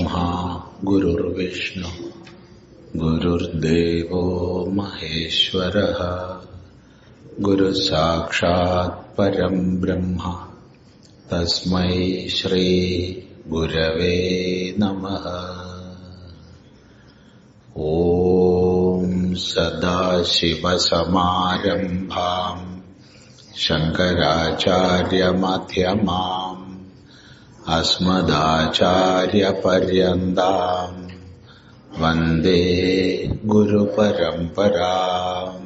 गुरुर्ब्रह्मा गुरुर्विष्णु गुरुर्देवो महेश्वरः गुरुसाक्षात् परं ब्रह्म तस्मै श्री गुरवे नमः। ॐ सदाशिवसमारम्भाम् शङ्कराचार्यमध्यमाम् अस्मदाचार्यपर्यन्ताम् वन्दे गुरुपरम्पराम्।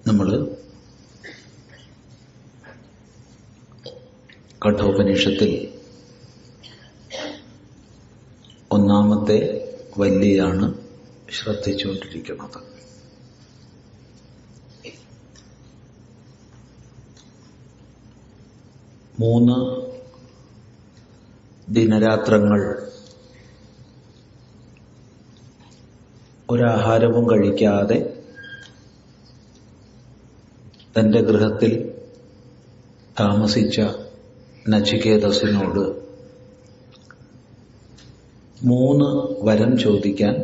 നമ്മൾ കഠോപനിഷത്തിൽ ഒന്നാമത്തെ വല്ലിയാണ് ശ്രദ്ധിച്ചുകൊണ്ടിരിക്കുന്നത്. മൂന്ന് ദിനരാത്രങ്ങൾ ഒരാഹാരവും കഴിക്കാതെ തൻ്റെ ഗൃഹത്തിൽ താമസിച്ച നചികേതസിനോട് 3 വരം ചോദിക്കാൻ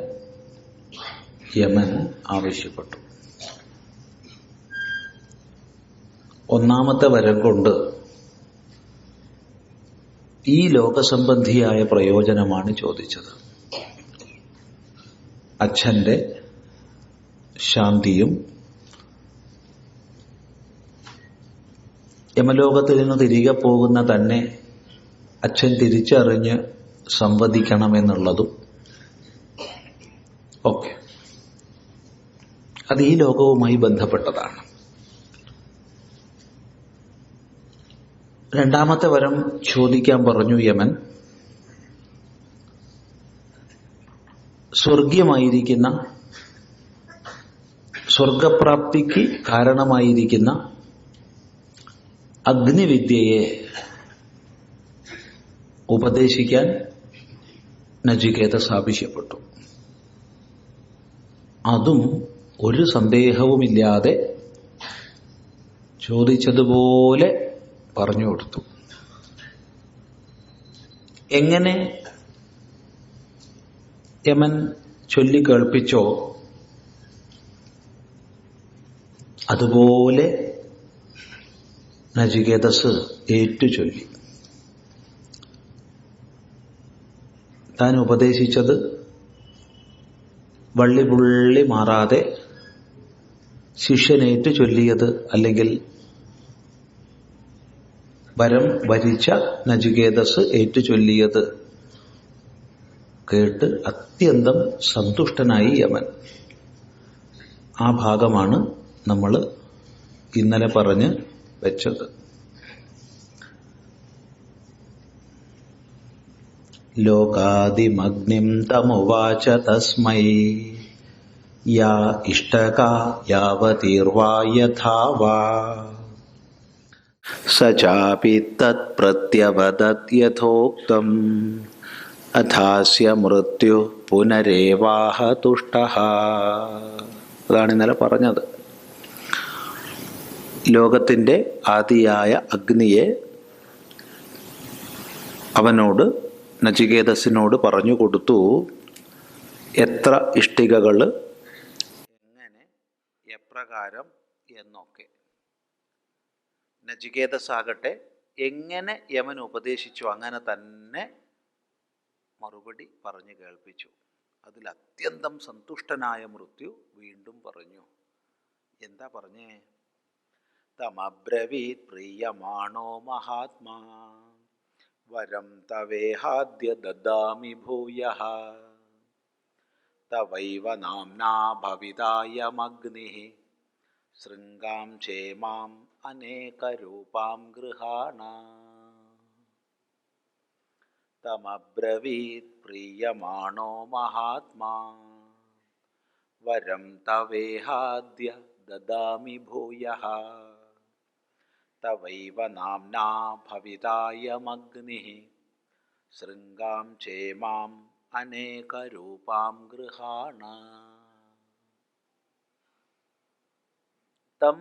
യമൻ ആവശ്യപ്പെട്ടു. ഒന്നാമത്തെ വരം കൊണ്ട് ഈ ലോകസംബന്ധിയായ പ്രയോജനമാണ് ചോദിച്ചത്. അച്ഛൻ്റെ ശാന്തിയും യമലോകത്തിൽ നിന്ന് തിരികെ പോകുന്ന തന്നെ അച്ഛൻ തിരിച്ചറിഞ്ഞ് സംവദിക്കണമെന്നുള്ളതും ഒക്കെ അത് ഈ ലോകവുമായി ബന്ധപ്പെട്ടതാണ്. രണ്ടാമത്തെ വരം ചോദിക്കാൻ പറഞ്ഞു യമൻ. സ്വർഗീയമായിരിക്കുന്ന, സ്വർഗപ്രാപ്തിക്ക് കാരണമായിരിക്കുന്ന അഗ്നിവിദ്യയെ ഉപദേശിക്കാൻ നചികേതസ് ആവശ്യപ്പെട്ടു. അതും ഒരു സന്ദേഹവുമില്ലാതെ ചോദിച്ചതുപോലെ പറഞ്ഞു കൊടുത്തു. എങ്ങനെ യമൻ ചൊല്ലിക്കേൾപ്പിച്ചോ അതുപോലെ നചികേതസ് ഏറ്റുചൊല്ലി. താൻ ഉപദേശിച്ചത് വള്ളിപുള്ളി മാറാതെ ശിഷ്യനേറ്റു ചൊല്ലിയത്, അല്ലെങ്കിൽ വരം വരിച്ച നചികേതസ് ഏറ്റുചൊല്ലിയത് കേട്ട് അത്യന്തം സന്തുഷ്ടനായി യമൻ. ആ ഭാഗമാണ് നമ്മൾ ഇന്നലെ പറഞ്ഞ് വെച്ചത്. ലോകാദിമഗ്നിം തമുവാച തസ്മൈ യാ ഇഷ്ടകാ യാവതീർവാ യഥാ വാ സ ചാപി തത് പ്രത്യവദത് യഥോക്തം അഥാസ്യ മൃത്യു പുനരേവാഹ തുഷ്ടഃ. അതാണ് ഇന്നലെ പറഞ്ഞത്. ലോകത്തിൻ്റെ ആദിയായ അഗ്നിയെ അവനോട്, നചികേതസിനോട് പറഞ്ഞു കൊടുത്തു. എത്ര ഇഷ്ടികകൾ, എങ്ങനെ, എപ്രകാരം എന്നൊക്കെ. നചികേതസാകട്ടെ എങ്ങനെ യമൻ ഉപദേശിച്ചു അങ്ങനെ തന്നെ മറുപടി പറഞ്ഞു കേൾപ്പിച്ചു. അതിൽ അത്യന്തം സന്തുഷ്ടനായ മൃത്യു വീണ്ടും പറഞ്ഞു. എന്താ പറഞ്ഞേ? തമബ്രവീത് പ്രിയമാണോ മഹാത്മാ വരം തവേഹാദ്യ ദദാമി ഭൂയഃ തവൈവ നാംനാ ഭവിതായമഗ്നിഃ ശൃംഗാം ചേമാം അനേകരൂപാം ഗൃഹാണ. തമബ്രവീത് പ്രിയമാണോ മഹാത്മാ വരം തവേഹാദ്യ ദദാമി ഭൂയഃ തവൈവ നാംനാ ഭവിതായമഗ്നിഃ ശൃംഗാം ചേമാം അനേകരൂപാം ഗൃഹാണ. തം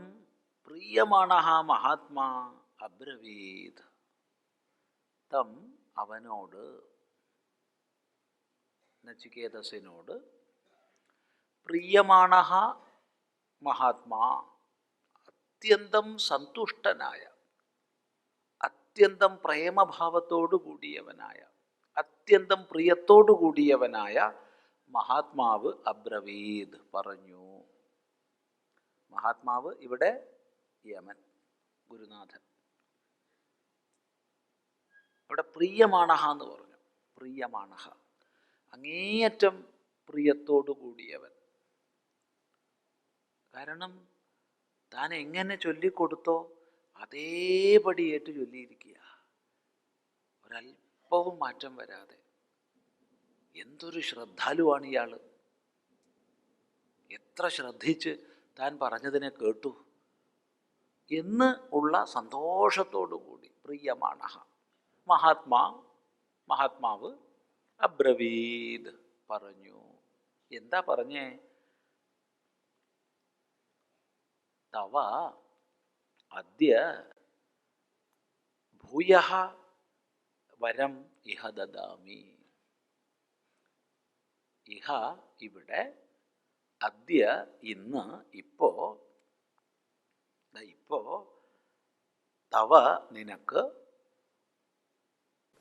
പ്രിയമാണഃ മഹാത്മാ അബ്രവീത്. തം അവനോട്, നചികേതസിനോട്, പ്രിയമാണഃ മഹാത്മാ അത്യന്തം സന്തുഷ്ടനായ, അത്യന്തം പ്രേമഭാവത്തോടു കൂടിയവനായ, അത്യന്തം പ്രിയത്തോടു കൂടിയവനായ മഹാത്മാവ് അബ്രവീത് പറഞ്ഞു. മഹാത്മാവ് ഇവിടെ യമൻ, ഗുരുനാഥൻ. ഇവിടെ പ്രിയമാണഃ എന്ന് പറഞ്ഞു. പ്രിയമാണഃ, അങ്ങേയറ്റം പ്രിയത്തോടു കൂടിയവൻ. കാരണം താൻ എങ്ങനെ ചൊല്ലിക്കൊടുത്തോ അതേപടി ഏറ്റു ചൊല്ലിയിരിക്കുക, ഒരല്പവും മാറ്റം വരാതെ. എന്തൊരു ശ്രദ്ധാലുവാണ് ഇയാൾ! എത്ര ശ്രദ്ധിച്ച് താൻ പറഞ്ഞതിനെ കേട്ടു എന്ന് ഉള്ള സന്തോഷത്തോടു കൂടി പ്രിയമാണഃ മഹാത്മാവ് അബ്രവീത് പറഞ്ഞു. എന്താ പറഞ്ഞേ? തവ അദ്യ ഭൂയഃ വരം ഇഹ ദദാമി. ഇഹ ഇവിടെ, അദ്യ ഇന്ന്, ഇപ്പോ തവ നിനക്ക്,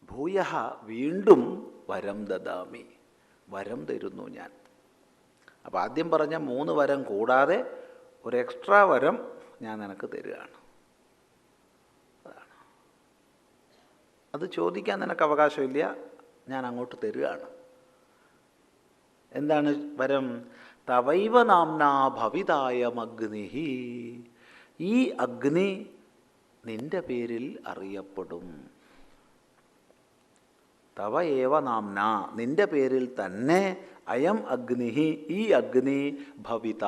ഭൂയഃ വീണ്ടും, വരം ദദാമി വരം തരുന്നു ഞാൻ. അപ്പം ആദ്യം പറഞ്ഞ 3 വരം കൂടാതെ ഒരു എക്സ്ട്രാ വരം ഞാൻ നിനക്ക് തരികയാണ്. അതാണ്. അത് ചോദിക്കാൻ നിനക്ക് അവകാശമില്ല, ഞാൻ അങ്ങോട്ട് തരികയാണ്. എന്താണ് വരം? തവൈവ നാംനാ ഭവിതായമഗ്നിഹി. ഈ അഗ്നി നിന്റെ പേരിൽ അറിയപ്പെടും. തവ ഏവ നാംന, നിന്റെ പേരിൽ തന്നെ, അയം അഗ്നിഹി, ഈ അഗ്നി, ഭവിത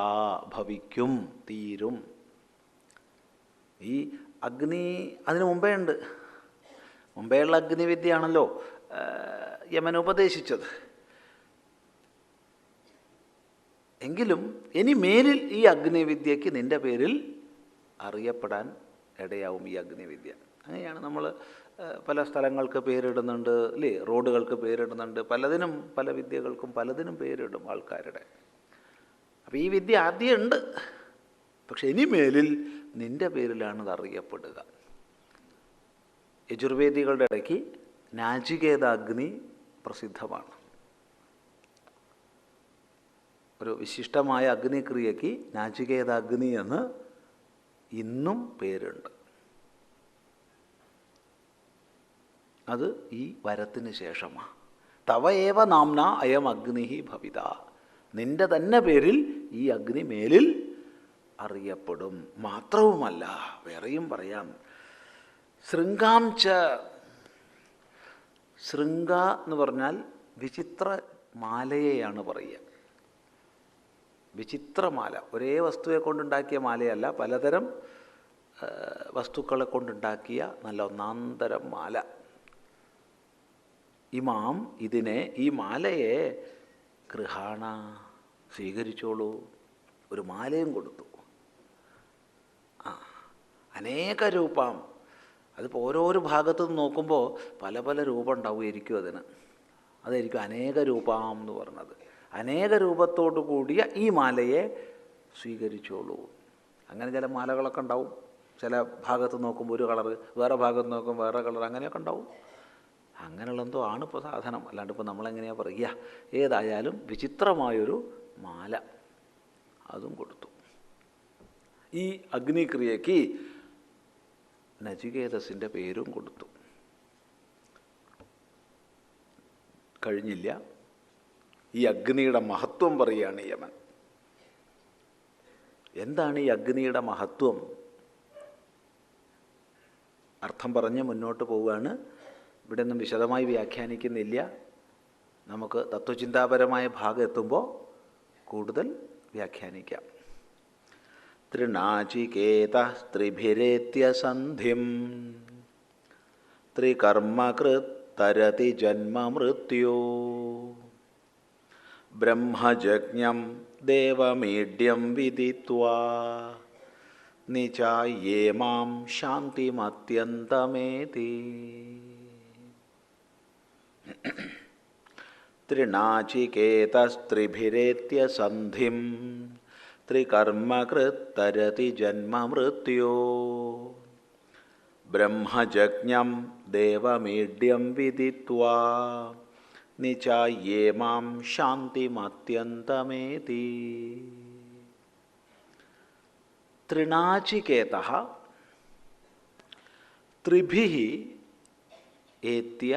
ഭവിക്കും, തീരും. ഈ അഗ്നി അതിനു മുമ്പേ ഉണ്ട്. മുമ്പേയുള്ള അഗ്നിവിദ്യയാണല്ലോ യമൻ ഉപദേശിച്ചത്. എങ്കിലും ഇനി മേലിൽ ഈ അഗ്നിവിദ്യയ്ക്ക് നിന്റെ പേരിൽ അറിയപ്പെടാൻ ഇടയാവും. ഈ അഗ്നിവിദ്യ അങ്ങനെയാണ്. നമ്മൾ പല സ്ഥലങ്ങൾക്ക് പേരിടുന്നുണ്ട് അല്ലേ? റോഡുകൾക്ക് പേരിടുന്നുണ്ട്. പലതിനും, പല വിദ്യകൾക്കും പലതിനും പേരിടും ആൾക്കാരുടെ. അപ്പോൾ ഈ വിദ്യ ആദ്യം ഉണ്ട്, പക്ഷെ ഇനി മേലിൽ നിന്റെ പേരിലാണ് അത് അറിയപ്പെടുക. യജുർവേദികളുടെ ഇടയ്ക്ക് നാചികേതാഗ്നി പ്രസിദ്ധമാണ്. ഒരു വിശിഷ്ടമായ അഗ്നിക്രിയയ്ക്ക് നാചികേതാഗ്നി എന്ന് ഇന്നും പേരുണ്ട്. അത് ഈ വരത്തിന് ശേഷമാണ്. തവ ഏവ നാംന അയം അഗ്നിഹി ഭവിത. നിന്റെ തന്നെ പേരിൽ ഈ അഗ്നി മേലിൽ അറിയപ്പെടും. മാത്രവുമല്ല, വേറെയും പറയാം. ശൃംഗാം ച. ശൃംഗ എന്ന് പറഞ്ഞാൽ വിചിത്ര മാലയെയാണ് പറയുക. വിചിത്രമാല, ഒരേ വസ്തുവെ കൊണ്ടുണ്ടാക്കിയ മാലയല്ല, പലതരം വസ്തുക്കളെ കൊണ്ടുണ്ടാക്കിയ നല്ല ഒന്നാന്തരം മാല. ഇമാം, ഇതിനെ, ഈ മാലയെ, ഗൃഹാണ, സ്വീകരിച്ചോളൂ. ഒരു മാലയും കൊടുത്തു. അനേക രൂപം. അതിപ്പോൾ ഓരോരോ ഭാഗത്തു നിന്ന് നോക്കുമ്പോൾ പല പല രൂപം ഉണ്ടാവുമായിരിക്കും അതിന്. അതായിരിക്കും അനേക രൂപം എന്ന് പറഞ്ഞത്. അനേക രൂപത്തോടു കൂടിയ ഈ മാലയെ സ്വീകരിച്ചോളൂ. അങ്ങനെ ചില മാലകളൊക്കെ ഉണ്ടാവും. ചില ഭാഗത്ത് നോക്കുമ്പോൾ ഒരു കളറ്, വേറെ ഭാഗത്ത് നോക്കുമ്പോൾ വേറെ കളർ, അങ്ങനെയൊക്കെ ഉണ്ടാവും. അങ്ങനെയുള്ള എന്തോ ആണ് ഇപ്പോൾ സാധനം. അല്ലാണ്ട് ഇപ്പോൾ നമ്മളെങ്ങനെയാണ് പറയുക? ഏതായാലും വിചിത്രമായൊരു മാല അതും കൊടുത്തു. ഈ അഗ്നിക്രിയയ്ക്ക് നചികേതസിൻ്റെ പേരും കൊടുത്തു. കഴിഞ്ഞില്ല. ഈ അഗ്നിയുടെ മഹത്വം പറയുകയാണ് യമൻ. എന്താണ് ഈ അഗ്നിയുടെ മഹത്വം? അർത്ഥം പറഞ്ഞ് മുന്നോട്ട് പോവുകയാണ്. ഇവിടെ ഒന്നും വിശദമായി വ്യാഖ്യാനിക്കുന്നില്ല. നമുക്ക് തത്വചിന്താപരമായ ഭാഗം എത്തുമ്പോൾ കൂടുതൽ വ്യാഖ്യാനിക്കാം. തൃണാചികേത സ്ത്രീഭിരേത്യസന്ധിം ത്രികർമ്മകൃത് തരതി ജന്മമൃത്യോ ബ്രഹ്മജജ്ഞം ദേവമീഡ്യം വിദിത്വാ നിചായേ മാം ശാന്തിമത്യന്തമേതി. ത്രിനാചികേതസ്ത്രിഭിരേത്യ സന്ധിം ത്രികർമ്മകൃത്തരതി ജന്മമൃത്യോ ബ്രഹ്മജജ്ഞം ദേവമീഡ്യം വിദിത്വാ നിചായേ മാം ശാന്തിമത്യന്തമേതി. ത്രിനാചികേതഃ ത്രിഭിഃ ഏത്യ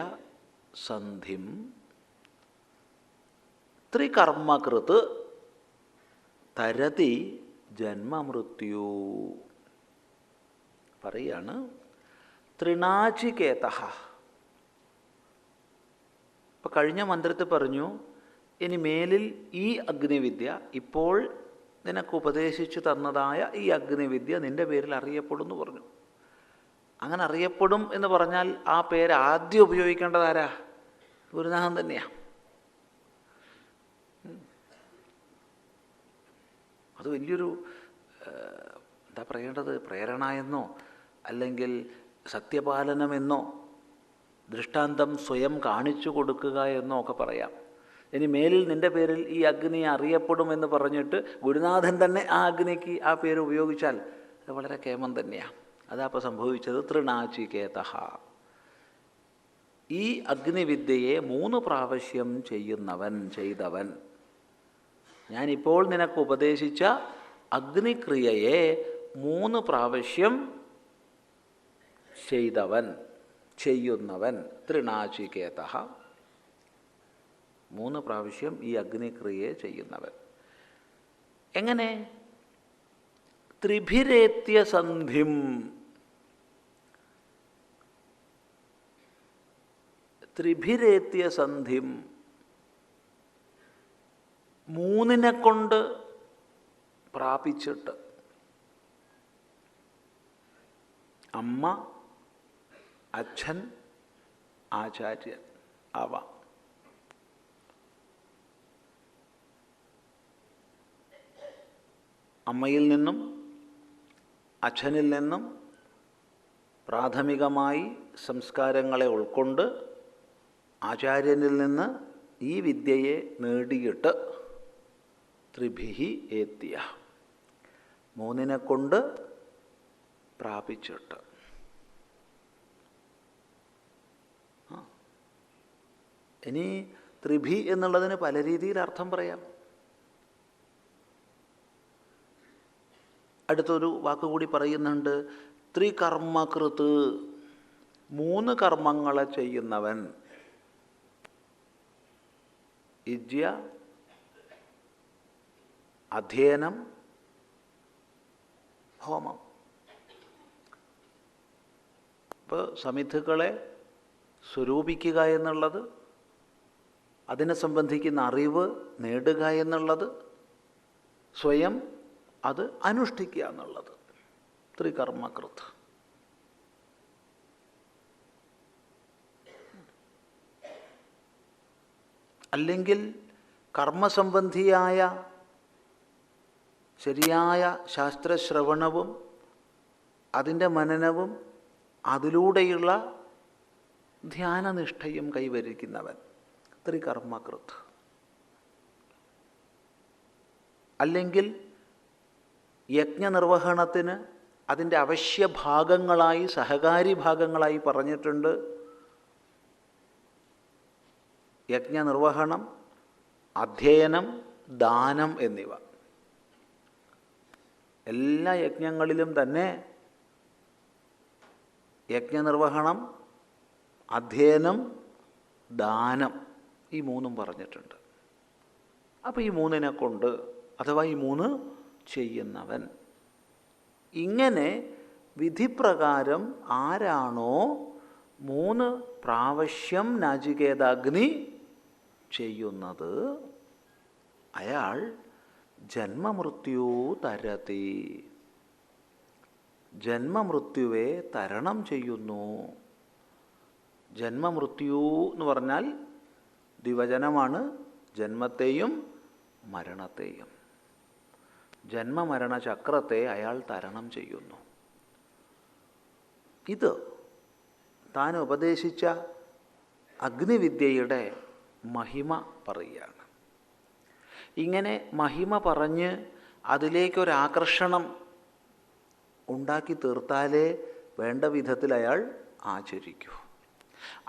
സന്ധിം ത്രികർമ്മകൃത് തരതി ജന്മമൃത്യു. പറയാണ് ത്രിനാചികേതഃ. ഇപ്പം കഴിഞ്ഞ മന്ത്രത്തിൽ പറഞ്ഞു, ഇനി മേലിൽ ഈ അഗ്നിവിദ്യ, ഇപ്പോൾ നിനക്ക് ഉപദേശിച്ചു തന്നതായ ഈ അഗ്നിവിദ്യ നിൻ്റെ പേരിൽ അറിയപ്പെടും എന്ന് പറഞ്ഞു. അങ്ങനെ അറിയപ്പെടും എന്ന് പറഞ്ഞാൽ ആ പേര് ആദ്യം ഉപയോഗിക്കേണ്ടത് ആരാ? ഗുരുനാഥൻ തന്നെയാണ്. അത് വലിയൊരു എന്താ പറയേണ്ടത്, പ്രേരണ എന്നോ അല്ലെങ്കിൽ സത്യപാലനമെന്നോ ദൃഷ്ടാന്തം സ്വയം കാണിച്ചു കൊടുക്കുക എന്നോ ഒക്കെ പറയാം. ഇനി മേലിൽ നിൻ്റെ പേരിൽ ഈ അഗ്നി അറിയപ്പെടുമെന്ന് പറഞ്ഞിട്ട് ഗുരുനാഥൻ തന്നെ ആ അഗ്നിക്ക് ആ പേര് ഉപയോഗിച്ചാൽ അത് വളരെ കേമം തന്നെയാണ്. അതാ അപ്പോൾ സംഭവിച്ചത്. ത്രിനാചികേതഃ, ഈ അഗ്നിവിദ്യയെ 3 പ്രാവശ്യം ചെയ്തവൻ, ഞാനിപ്പോൾ നിനക്ക് ഉപദേശിച്ച അഗ്നിക്രിയയെ 3 പ്രാവശ്യം ചെയ്യുന്നവൻ ത്രിനാചികേതഃ. 3 പ്രാവശ്യം ഈ അഗ്നിക്രിയയെ ചെയ്യുന്നവൻ. എങ്ങനെ? ത്രിഭിരേത്യ സന്ധിം. ത്രിഭിരേത്യ സന്ധിം, 3 കൊണ്ട് പ്രാപിച്ചിട്ട്. അമ്മ, അച്ഛൻ, ആചാര്യൻ ആവാം. അമ്മയിൽ നിന്നും അച്ഛനിൽ നിന്നും പ്രാഥമികമായി സംസ്കാരങ്ങളെ ഉൾക്കൊണ്ട് ആചാര്യനിൽ നിന്ന് ഈ വിദ്യയെ നേടിയിട്ട് ത്രിഭിഹി ഏത്യ, 3 കൊണ്ട് പ്രാപിച്ചിട്ട്. ഇനി ത്രിഭി എന്നുള്ളതിന് പല രീതിയിൽ അർത്ഥം പറയാം. അടുത്തൊരു വാക്കുകൂടി പറയുന്നുണ്ട്, ത്രികർമ്മകൃത്, 3 കർമ്മങ്ങളെ ചെയ്യുന്നവൻ. യജ്ഞ, അധ്യയനം, ഹോമം. ഇപ്പോൾ സമിധുക്കളെ സ്വരൂപിക്കുക എന്നുള്ളത്, അതിനെ സംബന്ധിക്കുന്ന അറിവ് നേടുക എന്നുള്ളത്, സ്വയം അത് അനുഷ്ഠിക്കുക എന്നുള്ളത് ത്രികർമ്മകൃത്. അല്ലെങ്കിൽ കർമ്മസംബന്ധിയായ ശരിയായ ശാസ്ത്രശ്രവണവും അതിൻ്റെ മനനവും അതിലൂടെയുള്ള ധ്യാനനിഷ്ഠയും കൈവരിക്കുന്നവൻ ത്രികർമ്മകൃത്. അല്ലെങ്കിൽ യജ്ഞനിർവഹണത്തിന് അതിൻ്റെ അവശ്യ ഭാഗങ്ങളായി, സഹകാരി ഭാഗങ്ങളായി പറഞ്ഞിട്ടുണ്ട്. യജ്ഞനിർവഹണം, അധ്യയനം, ദാനം എന്നിവ. എല്ലാ യജ്ഞങ്ങളിലും തന്നെ യജ്ഞനിർവഹണം, അധ്യയനം, ദാനം, ഈ 3 പറഞ്ഞിട്ടുണ്ട്. അപ്പോൾ ഈ 3 കൊണ്ട്, അഥവാ ഈ 3 ചെയ്യുന്നവൻ, ഇങ്ങനെ വിധിപ്രകാരം ആരാണോ 3 പ്രാവശ്യം നാചികേതാഗ്നി ചെയ്യുന്നത് അയാൾ ജന്മമൃത്യു തരതി, ജന്മമൃത്യുവെ തരണം ചെയ്യുന്നു. ജന്മമൃത്യു എന്ന് പറഞ്ഞാൽ ദ്വിവചനമാണ്, ജന്മത്തെയും മരണത്തെയും. ജന്മമരണ ചക്രത്തെ അയാൾ തരണം ചെയ്യുന്നു. ഇത് താൻ ഉപദേശിച്ച അഗ്നിവിദ്യയുടെ മഹിമ പറയുകയാണ്. ഇങ്ങനെ മഹിമ പറഞ്ഞ് അതിലേക്കൊരാകർഷണം ഉണ്ടാക്കി തീർത്താലേ വേണ്ട വിധത്തിൽ അയാൾ ആചരിക്കൂ.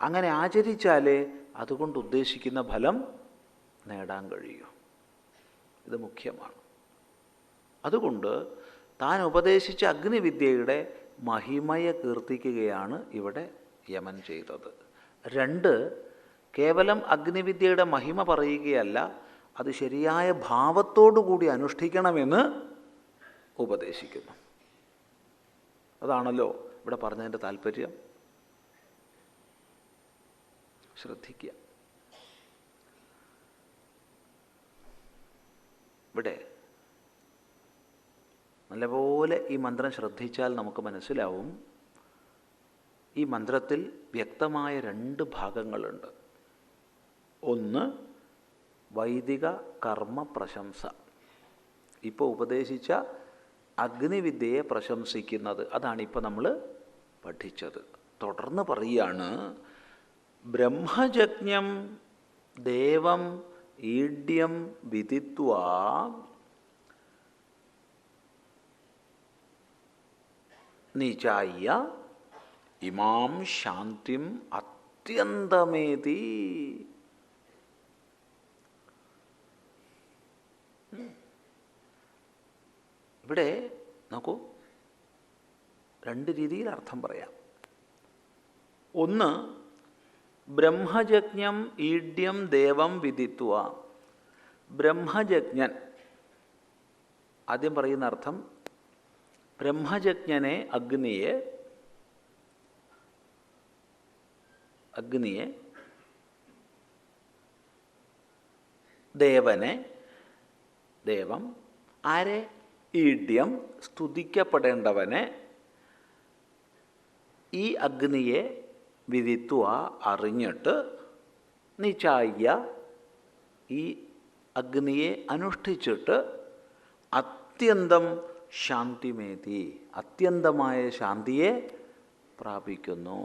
അങ്ങനെ ആചരിച്ചാലേ അതുകൊണ്ട് ഉദ്ദേശിക്കുന്ന ഫലം നേടാൻ കഴിയൂ. ഇത് മുഖ്യമാണ്. അതുകൊണ്ട് താൻ ഉപദേശിച്ച അഗ്നിവിദ്യയുടെ മഹിമയെ കീർത്തിക്കുകയാണ് ഇവിടെ യമൻ ചെയ്തത്. 2, കേവലം അഗ്നിവിദ്യയുടെ മഹിമ പറയുകയല്ല, അത് ശരിയായ ഭാവത്തോടുകൂടി അനുഷ്ഠിക്കണമെന്ന് ഉപദേശിക്കുന്നു. അതാണല്ലോ ഇവിടെ പറഞ്ഞതിൻ്റെ താല്പര്യം. ശ്രദ്ധിക്കുക. ഇവിടെ നല്ലപോലെ ഈ മന്ത്രം ശ്രദ്ധിച്ചാൽ നമുക്ക് മനസ്സിലാവും, ഈ മന്ത്രത്തിൽ വ്യക്തമായ 2 ഭാഗങ്ങളുണ്ട്. ഒന്ന് വൈദിക കർമ്മ പ്രശംസ. ഇപ്പോൾ ഉപദേശിച്ച അഗ്നിവിദ്യയെ പ്രശംസിക്കുന്നത്, അതാണ് ഇപ്പോൾ നമ്മൾ പഠിച്ചത്. തുടർന്ന് പറയുകയാണ്, ബ്രഹ്മയജ്ഞം ദേവം ഈഡ്യം വിദിത്വാ നിചായ്യ ഇമാം ശാന്തിം അത്യന്തമേതി. ഇവിടെ നോക്കൂ, 2 രീതിയിൽ അർത്ഥം പറയാം. ഒന്ന്, ബ്രഹ്മയജ്ഞം ഈഡ്യം ദേവം വിദിത്വ. ബ്രഹ്മയജ്ഞൻ, ആദ്യം പറയുന്ന അർത്ഥം, ബ്രഹ്മയജ്ഞനെ അഗ്നിയെ ദേവനെ ദേവം ആരെ ഈഡ്യം സ്തുതിക്കപ്പെടേണ്ടവനെ ഈ അഗ്നിയെ വിദിത്വ അറിഞ്ഞിട്ട് നിചായ്യ ഈ അഗ്നിയെ അനുഷ്ഠിച്ചിട്ട് അത്യന്തം ശാന്തിമേതി അത്യന്തമായ ശാന്തിയെ പ്രാപിക്കുന്നു.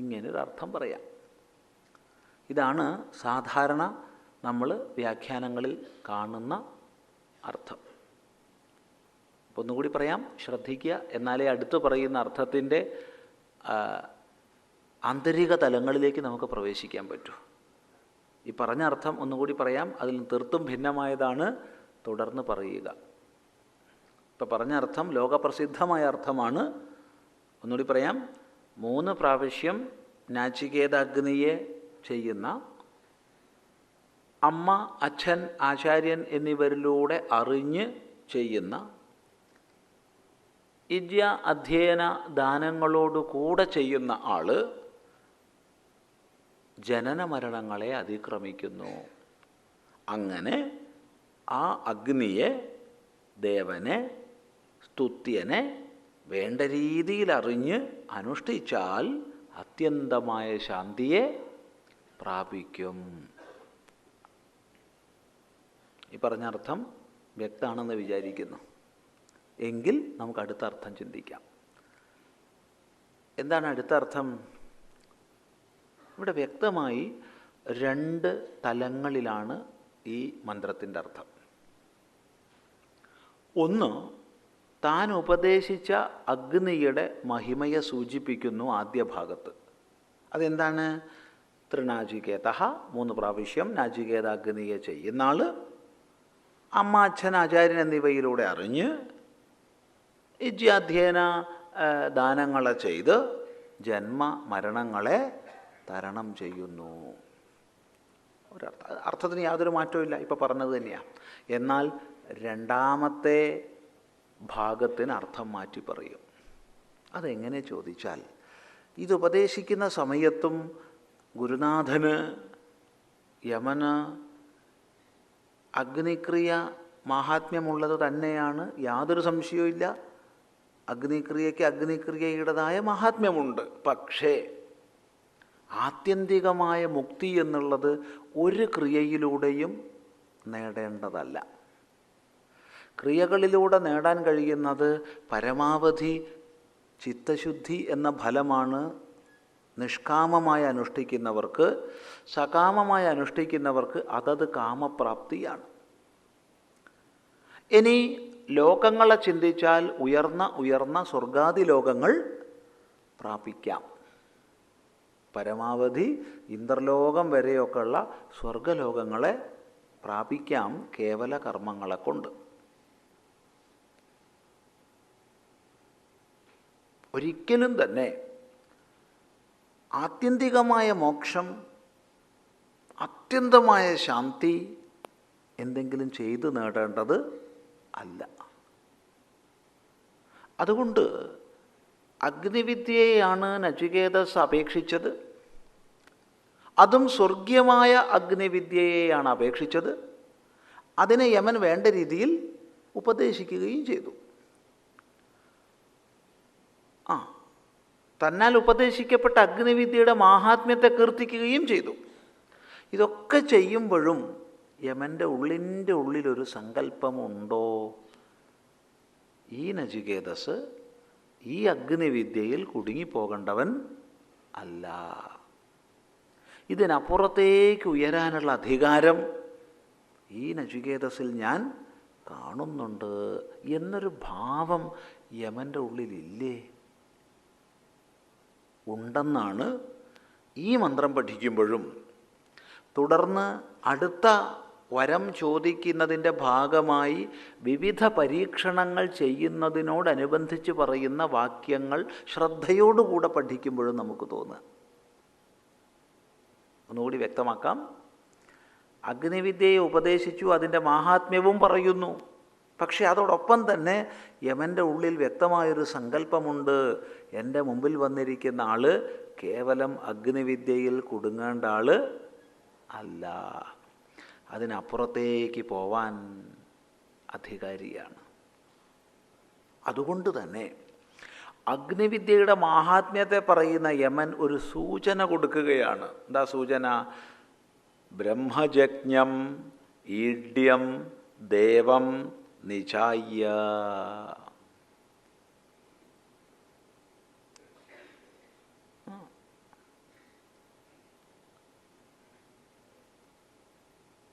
ഇങ്ങനൊരർത്ഥം പറയാം. ഇതാണ് സാധാരണ നമ്മൾ വ്യാഖ്യാനങ്ങളിൽ കാണുന്ന അർത്ഥം. അപ്പോൾ ഒന്നുകൂടി പറയാം, ശ്രദ്ധിക്കുക. എന്നാലേ അടുത്ത് പറയുന്ന അർത്ഥത്തിൻ്റെ ആന്തരിക തലങ്ങളിലേക്ക് നമുക്ക് പ്രവേശിക്കാൻ പറ്റൂ. ഈ പറഞ്ഞ അർത്ഥം ഒന്നുകൂടി പറയാം, അതിൽ തീർത്തും ഭിന്നമായതാണ് തുടർന്ന് പറയുക. ഇപ്പം പറഞ്ഞ അർത്ഥം ലോകപ്രസിദ്ധമായ അർത്ഥമാണ്. ഒന്നുകൂടി പറയാം, 3 പ്രാവശ്യം നാചികേതാഗ്നിയെ ചെയ്യുന്ന അമ്മ, അച്ഛൻ, ആചാര്യൻ എന്നിവരിലൂടെ അറിഞ്ഞ് ചെയ്യുന്ന യജ്ഞ അധ്യയന ദാനങ്ങളോടുകൂടെ ചെയ്യുന്ന ആൾ ജനന മരണങ്ങളെ അതിക്രമിക്കുന്നു. അങ്ങനെ ആ അഗ്നിയെ, ദേവനെ, സ്തുത്യനെ വേണ്ട രീതിയിൽ അറിഞ്ഞ് അനുഷ്ഠിച്ചാൽ അത്യന്തമായ ശാന്തിയെ പ്രാപിക്കും. ഈ പറഞ്ഞ അർത്ഥം വ്യക്തമാണെന്ന് വിചാരിക്കുന്നു. എങ്കിൽ നമുക്ക് അടുത്ത അർത്ഥം ചിന്തിക്കാം. എന്താണ് അടുത്ത അർത്ഥം? ഇവിടെ വ്യക്തമായി 2 തലങ്ങളിലാണ് ഈ മന്ത്രത്തിൻ്റെ അർത്ഥം. ഒന്ന്, താൻ ഉപദേശിച്ച അഗ്നിയുടെ മഹിമയെ സൂചിപ്പിക്കുന്നു ആദ്യ ഭാഗത്ത്. അതെന്താണ്? തൃനാചികേത, 3 പ്രാവശ്യം നാചികേതാഗ്നിയെ ചെയ്യുന്ന ആൾ അമ്മ, അച്ഛൻ, ആചാര്യൻ എന്നിവയിലൂടെ അറിഞ്ഞ് യജ്ഞാധ്യയന ദാനങ്ങളെ ചെയ്ത് ജന്മ മരണങ്ങളെ തരണം ചെയ്യുന്നു. അർത്ഥത്തിന് യാതൊരു മാറ്റവും ഇല്ല, ഇപ്പോൾ പറഞ്ഞത് തന്നെയാണ്. എന്നാൽ രണ്ടാമത്തെ ഭാഗത്തിന് അർത്ഥം മാറ്റി പറയും. അതെങ്ങനെ ചോദിച്ചാൽ, ഇത് ഉപദേശിക്കുന്ന സമയത്തും ഗുരുനാഥന്, യമന് അഗ്നിക്രിയ മാഹാത്മ്യമുള്ളത് തന്നെയാണ്, യാതൊരു സംശയവുമില്ല. അഗ്നിക്രിയയ്ക്ക് അഗ്നിക്രിയയുടേതായ മഹാത്മ്യമുണ്ട്. പക്ഷേ ആത്യന്തികമായ മുക്തി എന്നുള്ളത് ഒരു ക്രിയയിലൂടെയും നേടേണ്ടതല്ല. ക്രിയകളിലൂടെ നേടാൻ കഴിയുന്നത് പരമാവധി ചിത്തശുദ്ധി എന്ന ഫലമാണ് നിഷ്കാമമായി അനുഷ്ഠിക്കുന്നവർക്ക്. സകാമമായി അനുഷ്ഠിക്കുന്നവർക്ക് അതത് കാമപ്രാപ്തിയാണ്. ഇനി ലോകങ്ങളെ ചിന്തിച്ചാൽ ഉയർന്ന സ്വർഗാദി ലോകങ്ങൾ പ്രാപിക്കാം. പരമാവധി ഇന്ദ്രലോകം വരെയൊക്കെയുള്ള സ്വർഗലോകങ്ങളെ പ്രാപിക്കാം കേവല കർമ്മങ്ങളെ കൊണ്ട്. ഒരിക്കലും തന്നെ ആത്യന്തികമായ മോക്ഷം, അത്യന്തമായ ശാന്തി എന്തെങ്കിലും ചെയ്തു നേടേണ്ടത് അല്ല. അതുകൊണ്ട് അഗ്നിവിദ്യയെയാണ് നചികേതസ് അപേക്ഷിച്ചത്. അതും സ്വർഗീയമായ അഗ്നിവിദ്യയെയാണ് അപേക്ഷിച്ചത്. അതിനെ യമൻ വേണ്ട രീതിയിൽ ഉപദേശിക്കുകയും ചെയ്തു. തന്നാൽ ഉപദേശിക്കപ്പെട്ട അഗ്നിവിദ്യയുടെ മാഹാത്മ്യത്തെ കീർത്തിക്കുകയും ചെയ്തു. ഇതൊക്കെ ചെയ്യുമ്പോഴും യമൻ്റെ ഉള്ളിലൊരു സങ്കല്പമുണ്ടോ? ഈ നചികേതസ് ഈ അഗ്നിവിദ്യയിൽ കുടുങ്ങിപ്പോകേണ്ടവൻ അല്ല. ഇതിനപ്പുറത്തേക്ക് ഉയരാനുള്ള അധികാരം ഈ നചികേതസിൽ ഞാൻ കാണുന്നുണ്ട് എന്നൊരു ഭാവം യമൻ്റെ ഉള്ളിലില്ലേ? ഉണ്ടെന്നാണ് ഈ മന്ത്രം പഠിക്കുമ്പോഴും തുടർന്ന് അടുത്ത വരം ചോദിക്കുന്നതിൻ്റെ ഭാഗമായി വിവിധ പരീക്ഷണങ്ങൾ ചെയ്യുന്നതിനോടനുബന്ധിച്ച് പറയുന്ന വാക്യങ്ങൾ ശ്രദ്ധയോടുകൂടെ പഠിക്കുമ്പോഴും നമുക്ക് തോന്നുക. ഒന്നുകൂടി വ്യക്തമാക്കാം. അഗ്നിവിദ്യയെ ഉപദേശിച്ചു, അതിൻ്റെ മാഹാത്മ്യവും പറയുന്നു. പക്ഷെ അതോടൊപ്പം തന്നെ യമൻ്റെ ഉള്ളിൽ വ്യക്തമായൊരു സങ്കല്പമുണ്ട്. എൻ്റെ മുമ്പിൽ വന്നിരിക്കുന്ന ആൾ കേവലം അഗ്നിവിദ്യയിൽ കുടുങ്ങേണ്ട ആൾ അല്ല, അതിനപ്പുറത്തേക്ക് പോവാൻ അധികാരിയാണ്. അതുകൊണ്ട് തന്നെ അഗ്നിവിദ്യയുടെ മാഹാത്മ്യത്തെ പറയുന്ന യമൻ ഒരു സൂചന കൊടുക്കുകയാണ്. എന്താ സൂചന? ബ്രഹ്മജജ്ഞം ഈഡ്യം ദേവം നിചായ്യ.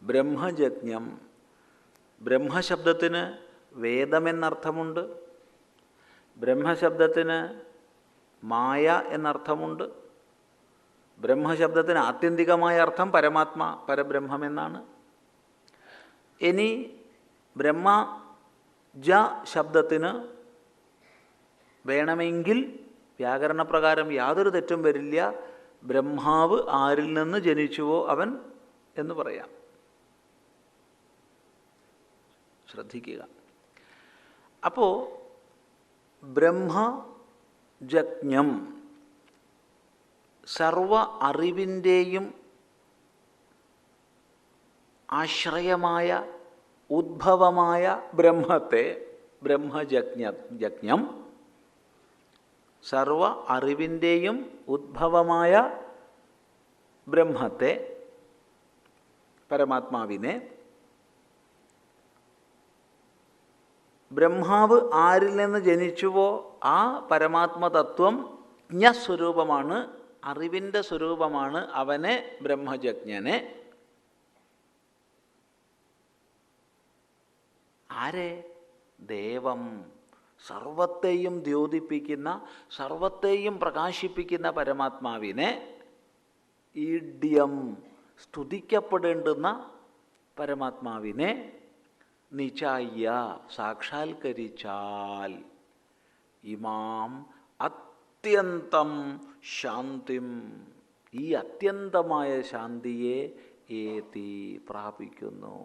ബ്രഹ്മജജ്ഞം, ബ്രഹ്മശബ്ദത്തിന് വേദമെന്നർത്ഥമുണ്ട്, ബ്രഹ്മശബ്ദത്തിന് മായ എന്നർത്ഥമുണ്ട്, ബ്രഹ്മശബ്ദത്തിന് ആത്യന്തികമായ അർത്ഥം പരമാത്മാ പരബ്രഹ്മം എന്നാണ്. ഇനി ബ്രഹ്മജ ശബ്ദത്തിന് വേണമെങ്കിൽ വ്യാകരണപ്രകാരം യാതൊരു തെറ്റും വരില്ല, ബ്രഹ്മാവ് ആരിൽ നിന്ന് ജനിച്ചുവോ അവൻ എന്ന് പറയാം. ശ്രദ്ധിക്കുക. അപ്പോൾ ബ്രഹ്മജജ്ഞം സർവ അറിവിൻ്റെയും ആശ്രയമായ ഉദ്ഭവമായ ബ്രഹ്മത്തെ, ബ്രഹ്മജജ്ഞം സർവ അറിവിൻ്റെയും ഉദ്ഭവമായ ബ്രഹ്മത്തെ, പരമാത്മാവിനെ, ബ്രഹ്മാവ് ആരിൽ നിന്ന് ജനിച്ചുവോ ആ പരമാത്മതത്വം ജ്ഞസ്വരൂപമാണ്, അറിവിൻ്റെ സ്വരൂപമാണ്. അവനെ ബ്രഹ്മജജ്ഞനെ ആരെ? ദേവം, സർവത്തെയും ദ്യോതിപ്പിക്കുന്ന, സർവത്തെയും പ്രകാശിപ്പിക്കുന്ന പരമാത്മാവിനെ, ഈഡ്യം സ്തുതിക്കപ്പെടേണ്ടുന്ന പരമാത്മാവിനെ, നിചായ്യ സാക്ഷാത്കരിച്ചാൽ ഇമാം അത്യന്തം ശാന്തിം, ഈ അത്യന്തമായ ശാന്തിയെ ഏതി പ്രാപിക്കുന്നു.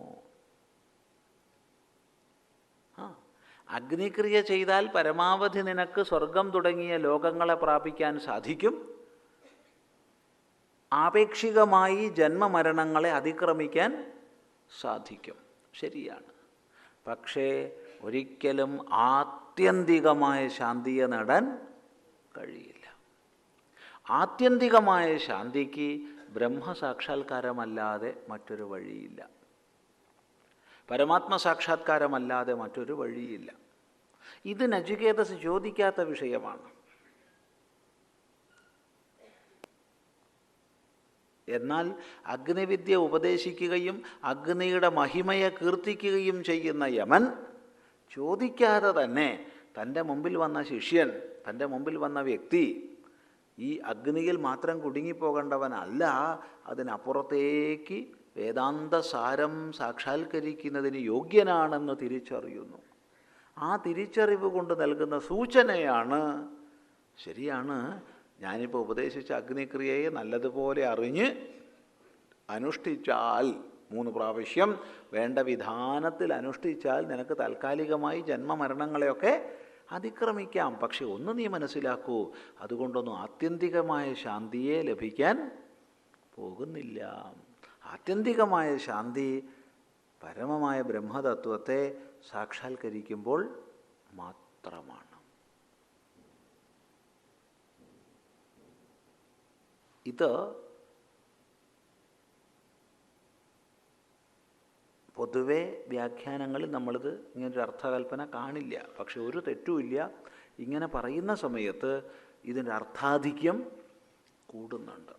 അഗ്നിക്രിയ ചെയ്താൽ പരമാവധി നിനക്ക് സ്വർഗം തുടങ്ങിയ ലോകങ്ങളെ പ്രാപിക്കാൻ സാധിക്കും. ആപേക്ഷികമായി ജന്മമരണങ്ങളെ അതിക്രമിക്കാൻ സാധിക്കും. ശരിയാണ്. പക്ഷേ ഒരിക്കലും ആത്യന്തികമായ ശാന്തിയെ നേടാൻ കഴിയില്ല. ആത്യന്തികമായ ശാന്തിക്ക് ബ്രഹ്മസാക്ഷാത്കാരമല്ലാതെ മറ്റൊരു വഴിയില്ല. പരമാത്മ സാക്ഷാത്കാരമല്ലാതെ മറ്റൊരു വഴിയില്ല. ഇത് നചികേതസ് ചോദിക്കാത്ത വിഷയമാണ്. എന്നാൽ അഗ്നിവിദ്യ ഉപദേശിക്കുകയും അഗ്നിയുടെ മഹിമയെ കീർത്തിക്കുകയും ചെയ്യുന്ന യമൻ ചോദിക്കാതെ തന്നെ തൻ്റെ മുമ്പിൽ വന്ന ശിഷ്യൻ, തൻ്റെ മുമ്പിൽ വന്ന വ്യക്തി ഈ അഗ്നിയിൽ മാത്രം കുടുങ്ങിപ്പോകേണ്ടവനല്ല, അതിനപ്പുറത്തേക്ക് വേദാന്ത സാരം സാക്ഷാത്കരിക്കുന്നതിന് യോഗ്യനാണെന്ന് തിരിച്ചറിയുന്നു. ആ തിരിച്ചറിവ് കൊണ്ട് നൽകുന്ന സൂചനയാണ്, ശരിയാണ്, ഞാനിപ്പോൾ ഉപദേശിച്ച അഗ്നിക്രിയയെ നല്ലതുപോലെ അറിഞ്ഞ് അനുഷ്ഠിച്ചാൽ, 3 പ്രാവശ്യം വേണ്ട വിധാനത്തിൽ അനുഷ്ഠിച്ചാൽ നിനക്ക് താൽക്കാലികമായി ജന്മമരണങ്ങളെയൊക്കെ അതിക്രമിക്കാം. പക്ഷെ ഒന്ന് നീ മനസ്സിലാക്കൂ, അതുകൊണ്ടൊന്നും ആത്യന്തികമായ ശാന്തിയെ ലഭിക്കാൻ പോകുന്നില്ല. ആത്യന്തികമായ ശാന്തി പരമമായ ബ്രഹ്മതത്വത്തെ സാക്ഷാത്കരിക്കുമ്പോൾ മാത്രമാണ്. ഇത് പൊതുവെ വ്യാഖ്യാനങ്ങളിൽ നമ്മളിത് ഇങ്ങനൊരു അർത്ഥകൽപ്പന കാണില്ല. പക്ഷെ ഒരു തെറ്റുമില്ല, ഇങ്ങനെ പറയുന്ന സമയത്ത് ഇതിൻ്റെ അർത്ഥാധിക്യം കൂടുന്നുണ്ട്.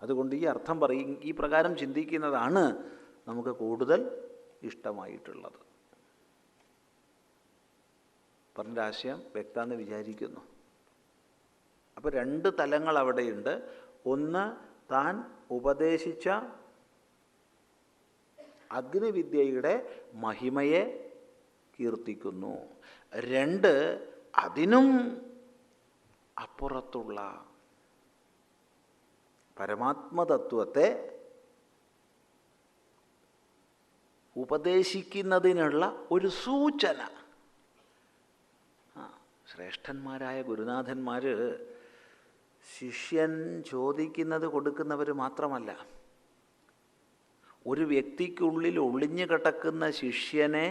അതുകൊണ്ട് ഈ അർത്ഥം ഈ പ്രകാരം ചിന്തിക്കുന്നതാണ് നമുക്ക് കൂടുതൽ ഇഷ്ടമായിട്ടുള്ളത്. പറഞ്ഞ ആശയം വ്യക്തമെന്ന് വിചാരിക്കുന്നു. അപ്പോൾ 2 തലങ്ങൾ അവിടെയുണ്ട്. ഒന്ന്, താൻ ഉപദേശിച്ച അഗ്നിവിദ്യയുടെ മഹിമയെ കീർത്തിക്കുന്നു. 2, അതിനും അപ്പുറത്തുള്ള പരമാത്മതത്വത്തെ ഉപദേശിക്കുന്നതിനുള്ള ഒരു സൂചന. ശ്രേഷ്ഠന്മാരായ ഗുരുനാഥന്മാർ ശിഷ്യൻ ചോദിക്കുന്നത് കൊടുക്കുന്നവർ മാത്രമല്ല, ഒരു വ്യക്തിക്കുള്ളിൽ ഒളിഞ്ഞു കിടക്കുന്ന ശിഷ്യനെ